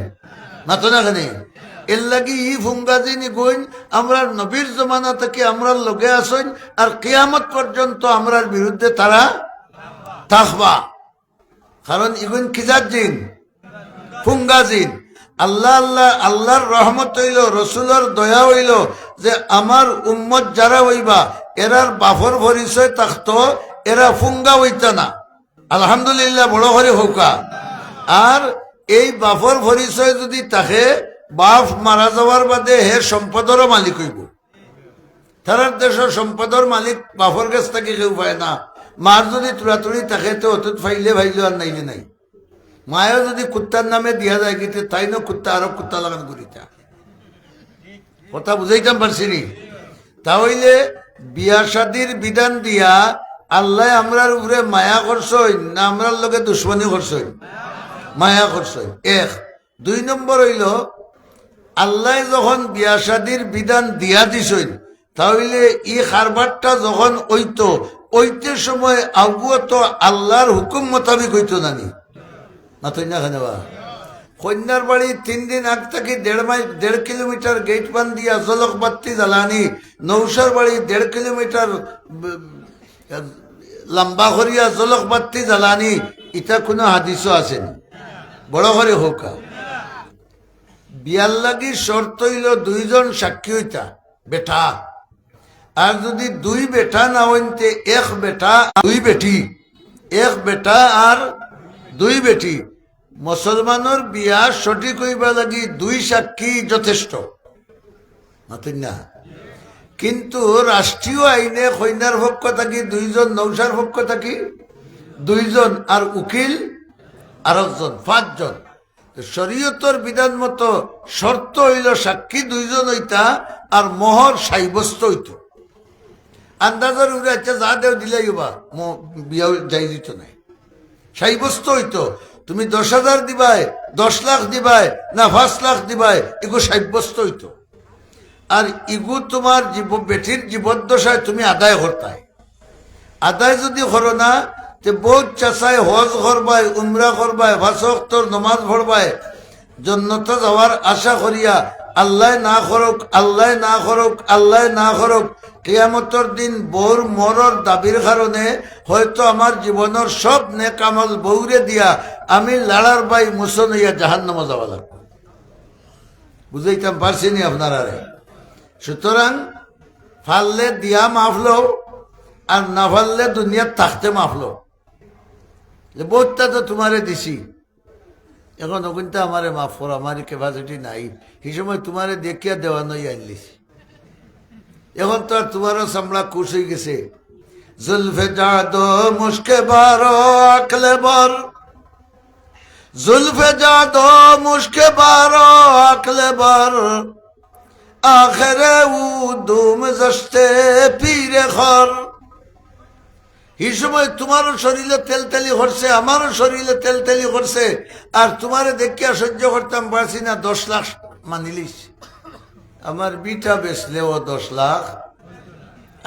মাতো না খানে এর লাগি ই ফুঙ্গা জিনি গইন আমরা নবীর জমানা থেকে আমরা লগে আসইন আর কিয়ামত পর্যন্ত আমরার বিরুদ্ধে তারা থাকবা কারণ ইগুন কিজার জিন ফুঙ্গা জিন আল্লাহ আল্লাহ আল্লাহর রহমত হইল রসুলের দয়া হইল যে আমার উম্মত যারা হইবা এরার বাফর পরিচয় থাকতো এরা ফুঙ্গা হইতা না আলহামদুলিল্লাহ বড় করে হোকা আর এই বাফর পরিচয় যদি থাকে বাপ মারা যাওয়ার বাদে হে সম্পদেরও মালিক হইব তারার দেশের সম্পদের মালিক বাফর কাছ থেকে কেউ পায় না মার যদি তুড়াতুড়ি থাকে তো অতুত ফাইলে ভাইলে আর নাইলে নাই মায়েও যদি কুত্তার নামে দিয়া যায় কিন্তু তাই না কুত্তা আরো কুত্তা লাগান করিতা কথা বুঝাইতাম পারছি নি তাহলে বিয়া শাদির বিধান দিয়া আল্লাহ আমরার উপরে মায়া করছই না আমরার লগে দুশ্মনী করছই মায়া করছই 1 2 নম্বর হইল আল্লাহ যখন বিয়া শাদির বিধান দিয়া দিছই তাহলে ই কারবারটা যখন ওইতে সময় আগুয়া তো আল্লাহর হুকুম মোতাবিক হইতো নানি না তুই না খানেবা কন্যার বাড়ি 3 দিন আগ থেকে 1.5 কিলোমিটার গেট বান দিয়া জলক বাত্তি জ্বালানি নৌসার বাড়ি 1.5 কিলোমিটার লম্বা করিয়া জলক বাত্তি জ্বালানি এটা কোনো হাদিসও আসেনি বড় করে হোকা বিয়ার লাগি শর্ত হইল 2 জন সাক্ষী হইতা বেটা আর যদি 2 বেটা না হইতে 1 বেটা 2 বেটি 1 বেটা আর 2 বেটি মুসলমানের বিয়া সঠিক হইবা লাগি 2 সাক্ষী যথেষ্ট মাতিন না কিন্তু রাষ্ট্রীয় আইনে কন্যার পক্ষ থাকি 2 জন নৌসার পক্ষ থাকি 2 জন আর উকিল আর 1 জন 5 জন শরীয়তর বিধান মতো শর্ত হইল সাক্ষী 2 জন হইতা আর মোহর সাব্যস্ত হইত আন্দাজের উড়ে আচ্ছা যা দেও দিলাই বা বিয়া যাই দিত নাই সাব্যস্ত হইত তুমি 10,000 দিবাই 10 লাখ দিবাই না 5 লাখ দিবাই এগু সাব্যস্ত হইত আর ইগু তোমার বেটির জীবদ্দশায় তুমি আদায় করতাই আদায় যদি করো না তে বহুত চাষায় হজ করবাই উমরা করবাই 5 ওয়াক্তের নামাজ পড়বাই জন্নত যাওয়ার আশা করিয়া আল্লাহ না করুক আল্লাহ না করুক আল্লাহ না করুক কিয়ামতের দিন বউর মরর দাবির কারণে হয়তো আমার জীবনের সব নেক আমল বউরে দিয়া আমি লাড়ার বাই মুসন হইয়া জাহান্নামে যাওয়া লাগবে বুঝাইতাম পারছিনি আপনারা সুতরাং ফাললে দিয়া মাফলো আর না ফাললে দুনিয়ার থাকতে মাফলো বোধটা তো তোমারে দিছি এখন ওখানটা আমারে মাফ করো আমার ক্যাপাসিটি নাই সেই সময় তোমারে দেখিয়া দেওয়ানোই আনলিছি এখন তো আর তোমারও চামড়া কুশ হয়ে গেছে জুলফে জাদো মুশকে বারো আখলে বর জুলফে জাদো মুশকে বারো আখলে বর আখেরে উ দুম জস্তে পীরে খর এই সময় তোমারও শরীরে তেলতেলি করছে, আমারও শরীরে তেলতেলি করছে, আর তোমারে দেখিয়া সহ্য করতাম পারছি না, 10 লাখ মানিলিস। আমার বিটা বেচলেও 10 লাখ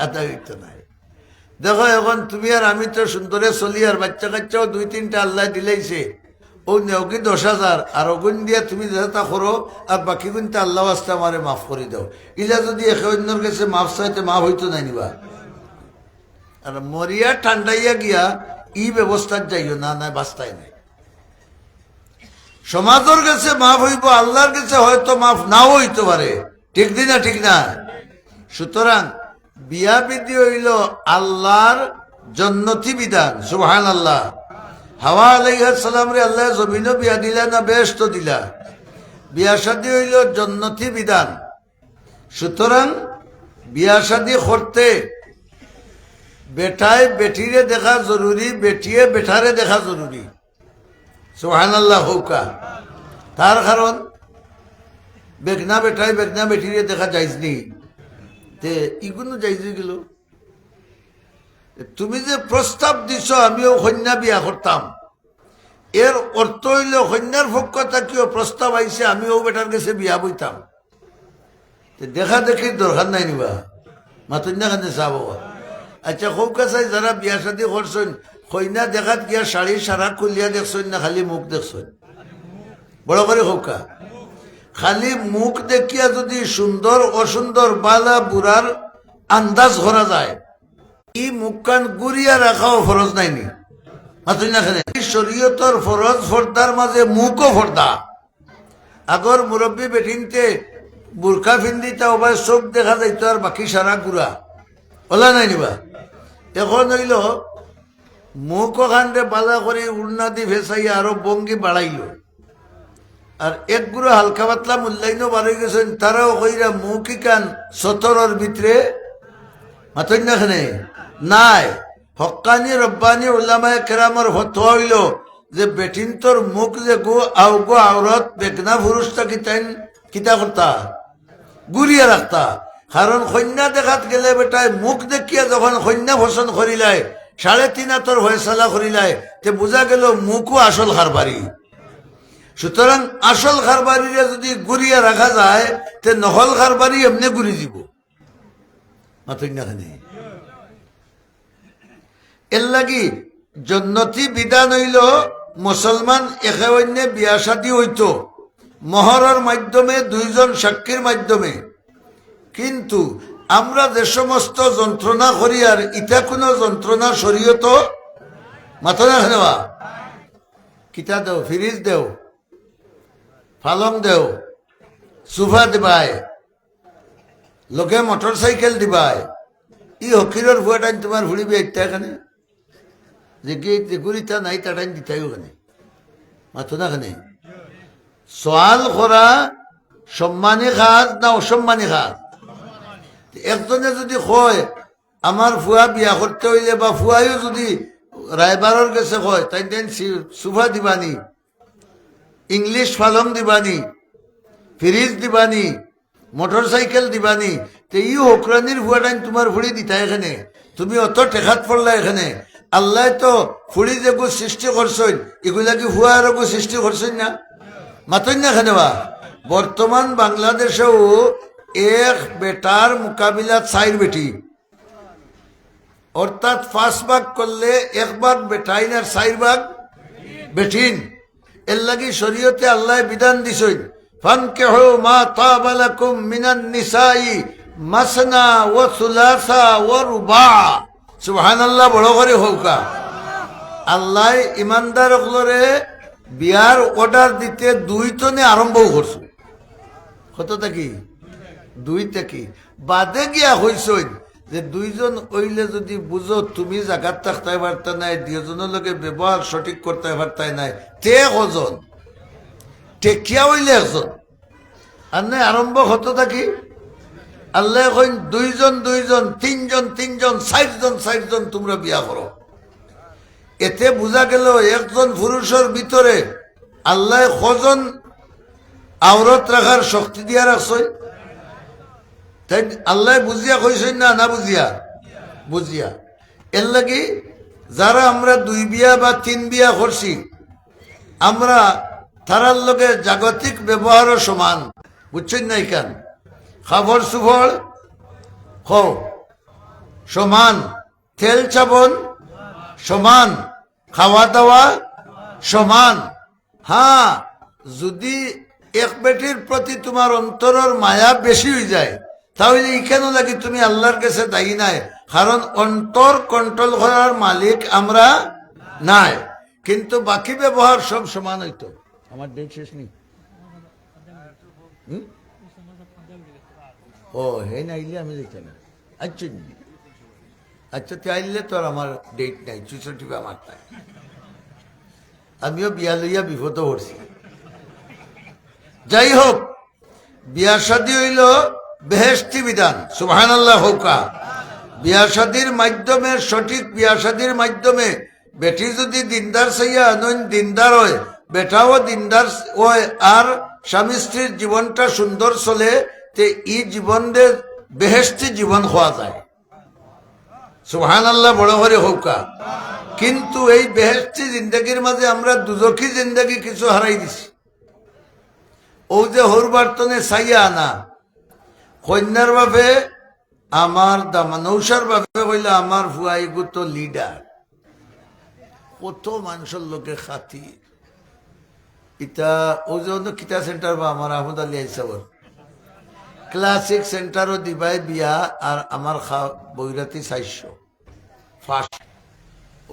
আদা হইতো নাই। দেখো এখন তুমি আর আমি তো সুন্দরে চলি, আর বাচ্চা কাচ্চাও 2-3টা আল্লাহ দিলাইছে, ও নেওকি 10,000, আর অগুন দিয়া তুমি যেটা করো, আর বাকি গুণটা আল্লাহ আস্তে আমারে মাফ করে দাও। ইলা যদি একে অন্যর কাছে মাফ চাইতে মাফ হইতো নাই নিবা। আর মরিয়া ঠান্ডাইয়া গিয়া ই ব্যবস্থার যাইও না, নাই বাস্তায় নাই। সমাজের কাছে মাফ হইব, আল্লাহর কাছে হয়তো মাফ নাও হইতে পারে, ঠিক না? ঠিক না? সুতরাং বিয়া বিধি হইল আল্লাহর জন্নতি বিধান। সুবহানাল্লাহ। হাওয়া আলাইহিস সালাম রে আল্লাহ জমিনও বিয়া দিলা না বেহেশত দিলা। বিয়া শাদী হইল জন্নতি বিধান। সুতরাং বিয়া শাদী করতে বেটায় বেটিরে দেখা জরুরি, বেটিয়ে বেটারে দেখা জরুরি। সুবহানাল্লাহ হৌকা। তার কারণ বেগনা বেটায় বেগনা বেটিরে দেখা যাইজনি, তে ইগুলো যাইজ গেল। তুমি যে প্রস্তাব দিছ আমিও কন্যা বিয়া করতাম, এর অর্থ হইল কন্যার পক্ষ থাকিও প্রস্তাব আইছে আমিও বেটার কাছে বিয়া বইতাম। দেখা দেখি দরকার নাই নিবা, মাতুন্যা কানে চাব। আচ্ছা হৌকা চাই যারা বিয়া শাদী করছেন, কন্যা দেখাত গিয়া শাড়ি সারা খুলিয়া দেখছেন না খালি মুখ দেখছেন? বড় করে হৌকা। খালি মুখ দেখিয়া যদি সুন্দর অসুন্দর বালা বুড়ার আন্দাজ করা যায়, ই মুখ কান গুড়িয়া রাখাও ফরজ নাইনি। শরীয়তর ফরজ ফর্দার মাঝে মুখও ফর্দা। আগর মুরব্বী বেঠিনতে বুরকা ফিন্দিতা ওবাই চোখ দেখা যাইতো, আর বাকি সারা গুড়া ওলা নাই নিবা। এখন হইল মুখ ওখানে বালা করে উড়না দি ভেসাইয়া আরো বঙ্গি বাড়াইল, আর এক গুরু হালকা পাতলা মূল্যায়নও বাড়ি গেছেন, তারাও কইরা মুখি কান সতরের ভিতরে মাতন্যাখানে নাই। হক্কানি রব্বানি উলামায়ে কেরামের ফতোয়া হইল যে বেটিন তোর মুখ যে গো আওরত বেগনা পুরুষটা কিতা করতা গুড়িয়া রাখতা। কারণ কন্যা দেখাত গেলে বেটায় মুখ দেখিয়া যখন কন্যা পছন্দ করিলাই, 3.5 হাতর ফয়সালা করিলাই, তে বোঝা গেল মুখও আসল খারবারি। সুতরাং আসল খারবারিরে যদি গুড়িয়া রাখা যায়, তে নহল খারবারি এমনি গুড়ি দিব মাতন্যাখানে। এর লাগি জন্নতি বিধান হইল মুসলমান একে অন্য বিয়া শাদী হইতো মহরের মাধ্যমে, 2 জন সাক্ষীর মাধ্যমে। কিন্তু আমরা যে সমস্ত যন্ত্রণা করি, আর ইটা কোনো যন্ত্রণা শরীয়ত মাথা না নেওয়া। কিতা দেও, ফ্রিজ দেও, পালং দেও, সোফা দিবাই, লোকে মোটর সাইকেল দিবাই, ই হকিরের ভুয়াটাই তোমার ভুড়িবে একটা এখানে যে গুড়িটা নাই তাটাই দিতাই ওখানে মাথো না খানে। সোয়াল করা সম্মানী খাত না অসম্মানী খাত? একজনে যদি কয় আমার ফুয়া বিয়া করতে হইলে, বা ফুয়াইও যদি রায়বারের কাছে কয় তাই সোফা দিবানি, ইংলিশ পালং দিবানি, ফ্রিজ দিবানি, মোটর সাইকেল দিবানি, তে ই হকরানির ফুয়াটাই তোমার ফুড়ি দিতা এখানে? তুমি অত টেকাত পড়লা এখানে। আল্লাহ তো ফুড়ি যেগু সৃষ্টি করছেন, এগুলা কি ফুয়ারগু সৃষ্টি করছেন না? মাতই না এখানে বা বর্তমান বাংলাদেশেও এক বেটার মোকাবিলা 4 বেটি, অর্থাৎ 5 ভাগ করলে 1 ভাগ বেটাইন আর 4 ভাগ বেঠিন। এর লাগি শরীয়তে আল্লাহ বিধান দিছেন, ফানকিহু মা তাবা লাকুম মিনান নিসাই মাসনা ওয়া সুলাসা ওয়া রুবা। সুবহানাল্লাহ, বড় করে হৌকা। আল্লাহ ইমানদার হলরে বিয়ার অর্ডার দিতে 2 তনে আরম্ভ করছে। কতটা কি 2 থেকে বাদে গিয়া হইছেন যে 2 জন হইলে যদি বুঝো তুমি জাগাত থাকতে পারতা নাই, 2 জনের লগে ব্যবহার সঠিক করতে পারতাই নাই, তে কজন টেকিয়া হইলে 1 জন। আর নাই আরম্ভ হতো থাকি আল্লাহ কইন 2 জন 2 জন, 3 জন 3 জন, 4 জন 4 জন তোমরা বিয়া করো। এতে বোঝা গেল একজন পুরুষের ভিতরে আল্লাহ কজন আওরত রাখার শক্তি দিয়া রাখছেন। তাই আল্লাহ বুঝিয়া কইছেন না, না বুঝিয়া? বুঝিয়া। এর লাগি যারা আমরা 2 বিয়া বা 3 বিয়া করছি আমরা তারার লগে জাগতিক ব্যবহারও সমান, বুঝছেন না? কেন খাবার সুফল সমান, তেল চাবন সমান, খাওয়া দাওয়া সমান। হ্যাঁ, যদি এক বেটির প্রতি তোমার অন্তরের মায়া বেশি হয়ে যায় তাহলে এখানে লাগে তুমি আল্লাহর কাছে দায়ী নাই, কারণ অন্তর কন্ট্রোল করার মালিক আমরা নাই। কিন্তু বাকি ব্যবহার সব সমান হইতো। আমার ডেট শেষ নেই। ও হে নাইলে আমি দেখতে না। আচ্ছা আচ্ছা, তুই আইলে তোর আমার ডেট নাই, 64 আমার নাই। আমিও বিয়া লইয়া বিপদ পড়ছি। যাই হোক, বিয়া শাদী হইল বেহেশতি বিধান, সুবহানাল্লাহ হৌকা। বিয়া শাদীর মাধ্যমে, সঠিক বিয়া শাদীর মাধ্যমে বেটি যদি দিনদার চাইয়া নইন দিনদার হয়, বেটাও দিনদার হয়, আর স্বামী স্ত্রীর জীবনটা সুন্দর চলে, তে ই জীবনের বেহেশতি জীবন হওয়া যায়। সুবহানাল্লাহ বড় করে হৌকা। কিন্তু এই বেহেশতি জিন্দগির মাঝে আমরা দুজখী জিন্দগি কিছু হারাই দিছি। ও যে হরবার্তনে চাইয়া আনা কন্যার বাপে আমার দামা, নৌসার বাপে কইলে আমার ফুয়াই গুতো লিডার, কত মানুষের লোকে খাতি। ইটা ও যে কিতা সেন্টার বা আমার আহমদ আলী আইসাবর ক্লাসিক সেন্টারও দিবাই বিয়া, আর আমার বৈরাতি 400 ফার্স্ট।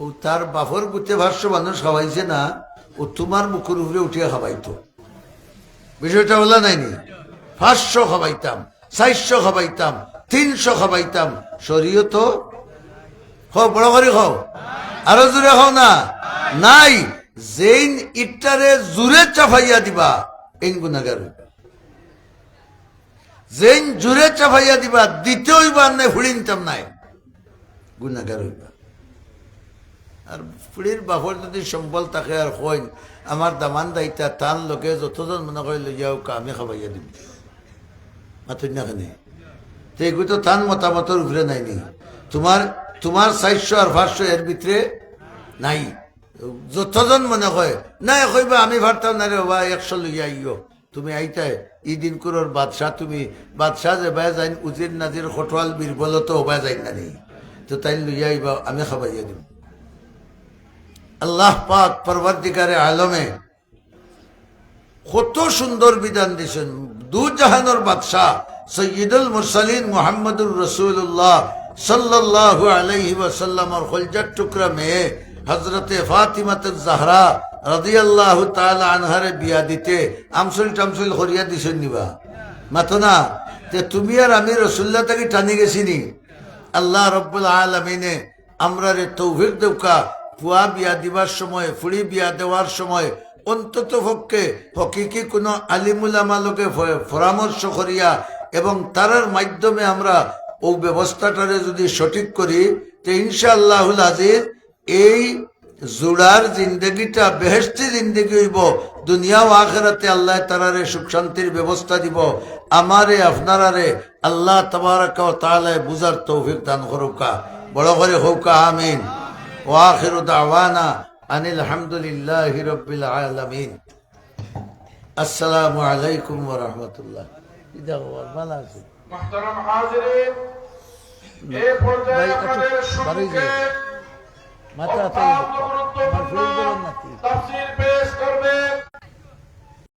ও তার বাপর গুতে ভাষ্য মানুষ খাওয়াইছে না, ও তোমার মুখের উপরে উঠিয়া খাওয়াইতো। বিষয়টা বলা নাইনি? 500 খাওয়াইতাম, 400 খাওয়াইতাম, 300 খাওয়াইতাম। শরীয়ত খাও, বড় করে খাও, আরো জোরে খাও না। নাই, যেইন ইটারে জোরে চাফাইয়া দিবা এই গুনাহগার হইবা। যেইন জোরে চাফাইয়া দিবা দিতে হইবা, নাই ফুড়িনতাম নাই, গুনাহগার হইবা। আর ফুড়ির বাপর যদি সম্বল থাকে আর কইন আমার দামান দায়িত্ব, তান লোকে যতজন মনে করে লইয়াও আমি খাবাইয়া দিব, মাতুন না কেন? তো এগুলো তো তান মতামতের উপরে নাইনি। তোমার 400 আর 500 এর ভিতরে নাই। যতজন মনে হয় না কইবা আমি ভারতাম না রে বাবা, 100 লইয়া আইও। তুমি আইতাই ই দিন করোর বাদশাহ, তুমি বাদশাহ যে বাই যাইন উজির নাজির খটোয়াল বীরবল তো ওবা যাইন না নেই, তো তাই লইয়া আইবা আমি খাবাইয়া দিব। আল্লাহ পাক পরবর্তীকারে আলমে কত সুন্দর বিধান দিয়েছেন। দু জাহানের বাদশাহ সৈয়দুল মুরসালিন মুহাম্মদুর রাসূলুল্লাহ সাল্লাল্লাহু আলাইহি ওয়াসাল্লামের কলজার টুকরা মেয়ে হযরতে ফাতিমাতুজ জাহরা রাদিয়াল্লাহু তাআলা আনহারে বিয়া দিতে আমসুল টামসুল করিয়া দিছেন নিবা মাতো না। তে তুমি আর আমি রাসূলুল্লাহ থেকে টানি গেছিনি। আল্লাহ রাব্বুল আলামিনে আমরা রে তৌফিক দেউকা, ফুয়া বিয়া দিবার সময়, ফুড়ি বিয়া দেওয়ার সময় অন্তত পক্ষে হকিকি কোনো আলিমুলামা লোকে পরামর্শ করিয়া এবং তারার মাধ্যমে আমরা ও ব্যবস্থাটারে যদি সঠিক করি, তো ইনশাআল্লাহুল আজিজ এই জুড়ার জিন্দগিটা বেহেশতি জিন্দগি হইব। দুনিয়া ও আখিরাতে আল্লাহ তাআলারে সুখ শান্তির ব্যবস্থা দিব। আমারে আপনারারে আল্লাহ তাবারাকা ওয়া তাআলা বুঝার তৌফিক দান করুকা, বড় করে হৌকা, আমিন। ওয়া আখিরু দাওয়ানা আনিল হামদুলিল্লাহি রাব্বিল আলামিন। আসসালামু আলাইকুম ওয়া রাহমাতুল্লাহ। ইদা ওয়া ভালো আছে মুহতারাম হাজিরিন, এই পর্যায়ে আপনাদের সম্মুখে মাথা তাফসীর পেশ করবেন